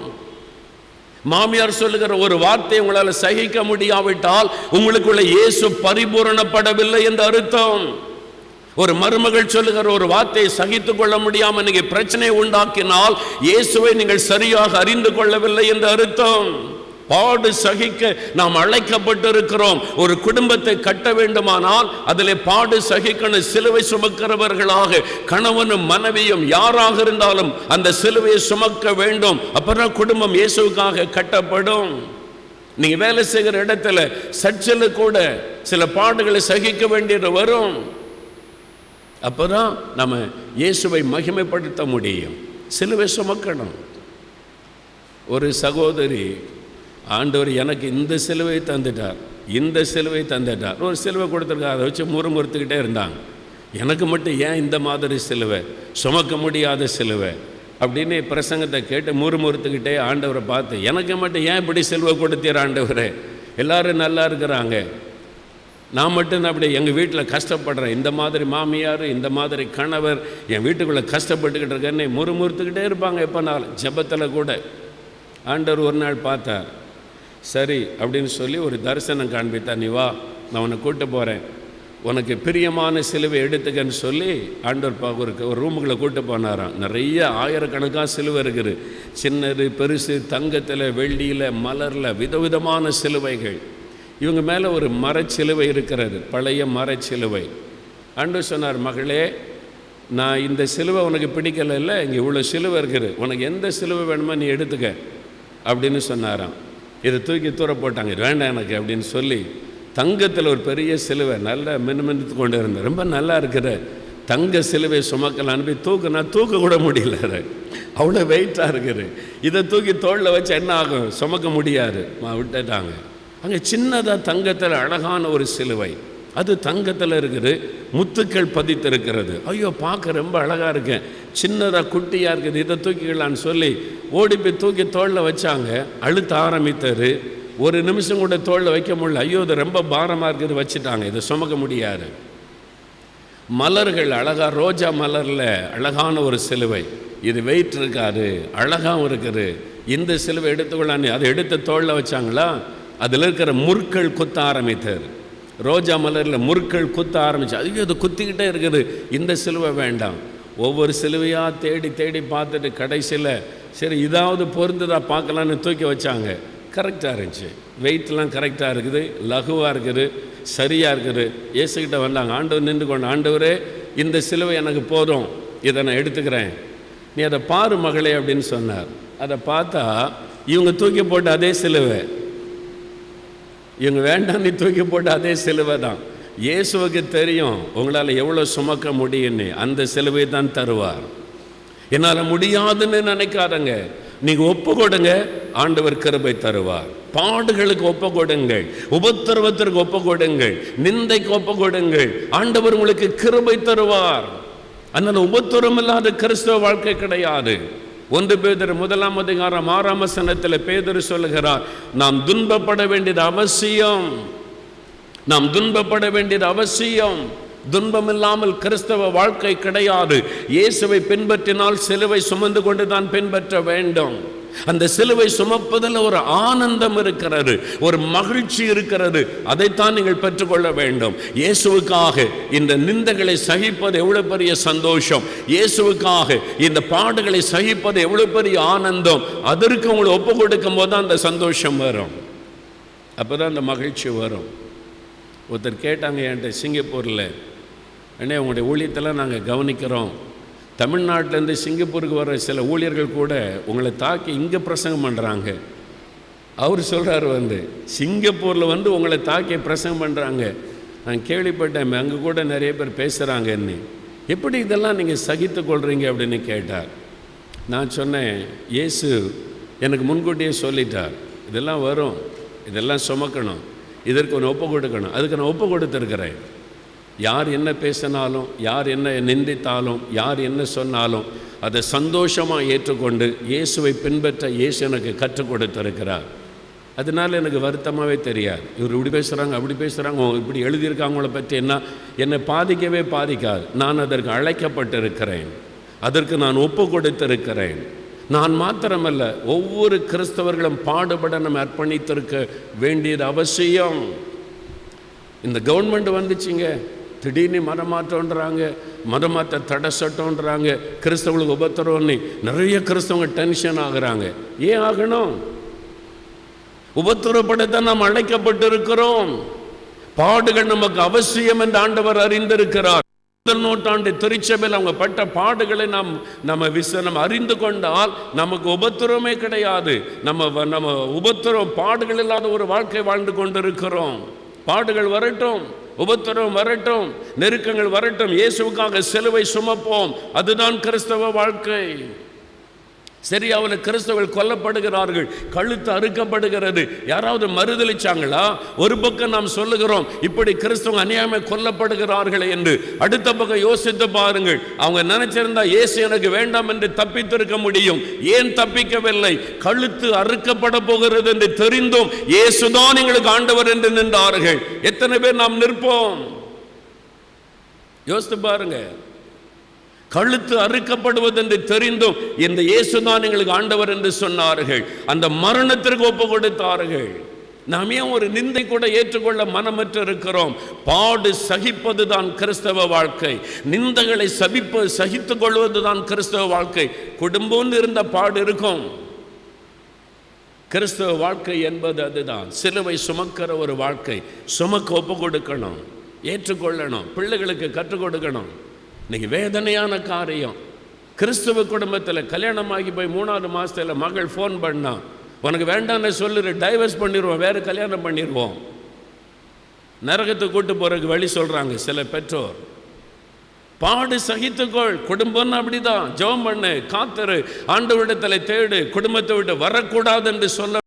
மாமியார் சொல்லுகிற ஒரு வார்த்தை உங்களால் சகிக்க முடியாவிட்டால் உங்களுக்குள்ள இயேசு பரிபூரணப்படவில்லை என்று அர்த்தம். ஒரு மருமகள் சொல்லுகிற ஒரு வார்த்தையை சகித்துக் கொள்ள முடியாமல் நீங்க பிரச்சனை உண்டாக்கினால் இயேசுவை நீங்கள் சரியாக அறிந்து கொள்ளவில்லை என்று அர்த்தம். பாடு சகிக்க நாம் அழைக்கப்பட்டிருக்கிறோம். ஒரு குடும்பத்தை கட்ட வேண்டுமானால் அதிலே பாடு சகிக்கணும். சிலுவை சுமக்கிறவர்களாக கணவனும் மனைவியும் யாராக இருந்தாலும் அந்த சிலுவையை சுமக்க வேண்டும். அப்புறம் குடும்பம் இயேசுவுக்காக கட்டப்படும். நீங்க வேலை செய்கிற இடத்துல சர்ச்சில் கூட சில பாடுகளை சகிக்க வேண்டியது வரும். அப்பதான் நம்ம இயேசுவை மகிமைப்படுத்த முடியும். சிலுவை சுமக்கணும். ஒரு சகோதரி, ஆண்டவர் எனக்கு இந்த சிலுவை தந்துட்டார், இந்த சிலுவை தந்துட்டார். ஒரு சிலுவை கொடுத்துருக்காரு, அதை வச்சு முறுமுறுத்துக்கிட்டே இருந்தாங்க. எனக்கு மட்டும் ஏன் இந்த மாதிரி சிலுவை, சுமக்க முடியாத சிலுவை அப்படின்னு பிரசங்கத்தை கேட்டு முறுமுறுத்துக்கிட்டே ஆண்டவரை பார்த்து, எனக்கு மட்டும் ஏன் இப்படி சிலுவை கொடுத்தீர் ஆண்டவரே, எல்லாரும் நல்லா இருக்கிறாங்க, நான் மட்டும் அப்படி எங்கள் வீட்டில் கஷ்டப்படுறேன், இந்த மாதிரி மாமியார், இந்த மாதிரி கணவர் என் வீட்டுக்குள்ளே கஷ்டப்பட்டுக்கிட்டு இருக்கேன்னு முறுமுறுத்துக்கிட்டே இருப்பாங்க. எப்போ நாள் ஜெபத்தில் கூட. ஆண்டவர் ஒரு நாள் பார்த்தார். சரி அப்படின்னு சொல்லி ஒரு தரிசனம் காண்பித்தார். நீ வா, நான் உன்னை கூப்பிட்டு போகிறேன், உனக்கு பிரியமான சிலுவை எடுத்துக்கன்னு சொல்லி ஆண்டவர் ஒரு ரூமுக்குள்ளே கூப்பிட்டு போனாராம். நிறைய ஆயிரக்கணக்கான சிலுவை இருக்குது, சின்னது பெருசு, தங்கத்தில் வெள்ளியில் மலரில் விதவிதமான சிலுவைகள். இவங்க மேலே ஒரு மரச்சிலுவை இருக்கிறது, பழைய மரச்சிலுவை. ஆண்டவர் சொன்னார், மகளே, நான் இந்த சிலுவை உனக்கு பிடிக்கல, இல்லை இங்கே இவ்வளோ சிலுவை இருக்குது, உனக்கு எந்த சிலுவை வேணுமோ நீ எடுத்துக்க அப்படின்னு சொன்னாராம். இதை தூக்கி தூர போட்டாங்க, இது வேண்டாம் எனக்கு அப்படின்னு சொல்லி தங்கத்தில் ஒரு பெரிய சிலுவை நல்லா மின்மின்னுத்து கொண்டு இருந்தேன். ரொம்ப நல்லா இருக்கிற தங்க சிலுவை சுமக்கல அனுப்பி தூக்குனா தூக்க கூட முடியல, அவ்வளோ வெயிட்டாக இருக்குது. இதை தூக்கி தோளில் வச்சு என்ன ஆகும், சுமக்க முடியாது, விட்டுட்டாங்க. அங்கே சின்னதாக தங்கத்தில் அழகான ஒரு சிலுவை, அது தங்கத்தில் இருக்குது, முத்துக்கள் பதித்திருக்கிறது. ஐயோ பார்க்க ரொம்ப அழகாக இருக்கேன், சின்னதாக குட்டியாக இருக்குது, இதை தூக்கிக்கலான்னு சொல்லி ஓடி போய் தூக்கி தோளில் வச்சாங்க. அழுத்த ஆரம்பித்தார். ஒரு நிமிஷம் கூட தோளில் வைக்க முடியல. ஐயோ இது ரொம்ப பாரமாக இருக்குது, வச்சுட்டாங்க, இதை சுமக்க முடியாது. மலர்கள் அழகாக, ரோஜா மலரில் அழகான ஒரு சிலுவை, இது வெயிட் இருக்காது, அழகாகவும் இருக்குது, இந்த சிலுவை எடுத்துக்கொள்ளான்னு அதை எடுத்து தோளில் வச்சாங்களா, அதில் இருக்கிற முற்கள் குத்த ஆரம்பித்தார். ரோஜா மலரில் முற்கள் குத்த ஆரம்பிச்சு, ஐயோ அது குத்திக்கிட்டே இருக்குது, இந்த சிலுவை வேண்டாம். ஒவ்வொரு சிலுவையாக தேடி தேடி பார்த்துட்டு கடைசியில் சரி இதாவது பொருந்துதா பார்க்கலான்னு தூக்கி வச்சாங்க. கரெக்டாக இருந்துச்சு, வெயிட்லாம் கரெக்டாக இருக்குது, லகுவாக இருக்குது, சரியாக இருக்குது. இயேசுக்கிட்ட வந்தாங்க. ஆண்டவர் நின்று கொண்டு, ஆண்டவரே இந்த சிலுவை எனக்கு போதும், இதை நான் எடுத்துக்கிறேன், நீ அதை பாரு மகளே அப்படின்னு சொன்னார். அதை பார்த்தா இவங்க தூக்கி போட்ட அதே சிலுவை, இவங்க வேண்டாம் நீ தூக்கி போட்ட அதே சிலுவை தான். இயேசுவுக்கு தெரியும் உங்களால் எவ்வளோ சுமக்க முடியும்னு, அந்த சிலுவை தான் தருவார். என்னால் முடியாதுன்னு நினைக்காதங்க, நீங்கள் ஒப்பு கொடுங்க, ஆண்டவர் கிருபை தருவார். பாடுகளுக்கு ஒப்பு கொடுங்கள், உபத்திரவத்திற்கு ஒப்பு கொடுங்கள், நிந்தைக்கு ஒப்பு கொடுங்கள், ஆண்டவர் உங்களுக்கு கிருபை தருவார். அதனால் உபத்திரம் இல்லாத கிறிஸ்தவ வாழ்க்கை கிடையாது. 1 பேதுரு 1:6 பேதுரு சொல்லுகிறார், நாம் துன்பப்பட வேண்டியது அவசியம், நாம் துன்பப்பட வேண்டியது அவசியம். துன்பம் இல்லாமல் கிறிஸ்தவ வாழ்க்கை கிடையாது. இயேசுவை பின்பற்றினால் சிலுவை சுமந்து கொண்டு தான் பின்பற்ற வேண்டும். அந்த சிலுவை சுமப்பதில் ஒரு ஆனந்தம் இருக்கிறது, ஒரு மகிழ்ச்சி இருக்கிறது, அதைத்தான் நீங்கள் பெற்றுக்கொள்ள வேண்டும். இயேசுவுக்காக இந்த நிந்தைகளை சகிப்பது எவ்வளவு பெரிய சந்தோஷம், இயேசுவுக்காக இந்த பாடுகளை சகிப்பது எவ்வளவு பெரிய ஆனந்தம். அதற்கு உங்களை ஒப்பு கொடுக்கும் போது தான் அந்த சந்தோஷம் வரும், அப்போதான் அந்த மகிழ்ச்சி வரும். ஒருத்தர் கேட்டாங்க என்கிட்ட சிங்கப்பூரில், அண்ணே உங்களுடைய ஊழியத்தெல்லாம் நாங்கள் கவனிக்கிறோம், தமிழ்நாட்டிலேருந்து சிங்கப்பூருக்கு வர சில ஊழியர்கள் கூட உங்களை தாக்கி இங்கே பிரசங்கம் பண்ணுறாங்க. அவர் சொல்கிறார், சிங்கப்பூரில் உங்களை தாக்கி பிரசங்கம் பண்ணுறாங்க, நான் கேள்விப்பட்டேன், அங்கே கூட நிறைய பேர் பேசுகிறாங்கன்னு, எப்படி இதெல்லாம் நீங்கள் சகித்து கொள்கிறீங்க அப்படின்னு கேட்டார். நான் சொன்னேன், இயேசு எனக்கு முன்கூட்டியே சொல்லிட்டார், இதெல்லாம் வரும், இதெல்லாம் சுமக்கணும், இதற்கு ஒன்று ஒப்பு கொடுக்கணும், அதுக்கு நான் ஒப்பு கொடுத்துருக்கிறேன். யார் என்ன பேசினாலும், யார் என்ன நிந்தித்தாலும், யார் என்ன சொன்னாலும் அதை சந்தோஷமாக ஏற்றுக்கொண்டு இயேசுவை பின்பற்ற இயேசு எனக்கு கற்றுக் கொடுத்திருக்கிறார். அதனால் எனக்கு வருத்தமாகவே தெரியாது. இவர் இப்படி பேசுகிறாங்க, அப்படி பேசுகிறாங்க, இப்படி எழுதியிருக்காங்கள பற்றி என்னை பாதிக்கவே பாதிக்காது. நான் அதற்கு அழைக்கப்பட்டிருக்கிறேன், அதற்கு நான் ஒப்பு கொடுத்திருக்கிறேன். நான் மாத்திரமல்ல, ஒவ்வொரு கிறிஸ்தவர்களும் பாடுபட நம்ம அர்ப்பணித்திருக்க வேண்டியது அவசியம். இந்த கவர்மெண்ட் வந்துச்சுங்க, திடீர்னு மதமாற்றம்ன்றாங்க, மதமாற்ற தடை சட்டம்ன்றாங்க, கிறிஸ்தவர்களுக்கு உபத்திரவம்னு நிறைய கிறிஸ்தவங்க டென்ஷன் ஆகுறாங்க. ஏன் ஆகணும்? உபத்திரப்படத்தான் நாம் அழைக்கப்பட்டிருக்கிறோம். பாடுகள் நமக்கு அவசியம் என்று ஆண்டவர் அறிந்திருக்கிறார். முதல் நூற்றாண்டு திருச்சபையில் அவங்க பட்ட பாடுகளை நம்ம அறிந்து கொண்டால் நமக்கு உபத்திரமே கிடையாது. நம்ம உபத்திரம் பாடுகள் இல்லாத ஒரு வாழ்க்கை வாழ்ந்து கொண்டிருக்கிறோம். பாடுகள் வரட்டும், உபத்திரம் வரட்டும், நெருக்கங்கள் வரட்டும், இயேசுவுக்காக சிலுவை சுமப்போம். அதுதான் கிறிஸ்தவ வாழ்க்கை. சிரியாவில் கிறிஸ்தவர்கள் கொல்லப்படுகிறார்கள், கழுத்து அறுக்கப்படுகிறது. யாராவது மறுதலிச்சாங்களா? ஒரு பக்கம் நாம் சொல்லுகிறோம் இப்படி கிறிஸ்தவங்க அநியாயமாக கொல்லப்படுகிறார்கள் என்று. அடுத்த பக்கம் யோசித்து பாருங்கள், அவங்க நினைச்சிருந்தா இயேசு எனக்கு வேண்டாம் என்று தப்பித்திருக்க முடியும். ஏன் தப்பிக்கவில்லை? கழுத்து அறுக்கப்பட போகிறது என்று தெரிந்தும் இயேசுதான் எங்களுக்கு ஆண்டவர் என்று நின்றார்கள். எத்தனை பேர் நாம் நிற்போம்? யோசித்து பாருங்க. கழுத்து அறுக்கப்படுவது என்று தெரிந்தும் இந்த இயேசுதான் எங்களுக்கு ஆண்டவர் என்று சொன்னார்கள். அந்த மரணத்திற்கு ஒப்பு கொடுத்தார்கள். நாம் ஏன் ஒரு நிந்தை கூட ஏற்றுக்கொள்ள மனமற்று இருக்கிறோம்? பாடு சகிப்பது தான் கிறிஸ்தவ வாழ்க்கை. நிந்தைகளை சகித்துக் கொள்வது தான் கிறிஸ்தவ வாழ்க்கை. குடும்பம் இருந்த பாடு இருக்கும். கிறிஸ்தவ வாழ்க்கை என்பது அதுதான். சிலுவை சுமக்கிற ஒரு வாழ்க்கை. சுமக்க ஒப்பு கொடுக்கணும், ஏற்றுக்கொள்ளணும், பிள்ளைகளுக்கு கற்றுக் கொடுக்கணும். இன்னைக்கு வேதனையான காரியம். கிறிஸ்துவ குடும்பத்தில் கல்யாணமாகி போய் 3வது மாதத்தில் மகள் ஃபோன் பண்ணா, உனக்கு வேண்டான்னு சொல்லுற, டைவர்ஸ் பண்ணிடுவோம், வேறு கல்யாணம் பண்ணிடுவோம். நரகத்துக்கு கூட்டு போகிறதுக்கு வழி சொல்கிறாங்க சில பெற்றோர். பாடு சகித்துக்கொள். குடும்பம்னு அப்படிதான். ஜெபம் பண்ணு, காத்திரு, ஆண்டவரிடத்தில் தேடு. குடும்பத்தை விட்டு வரக்கூடாது என்று சொல்ல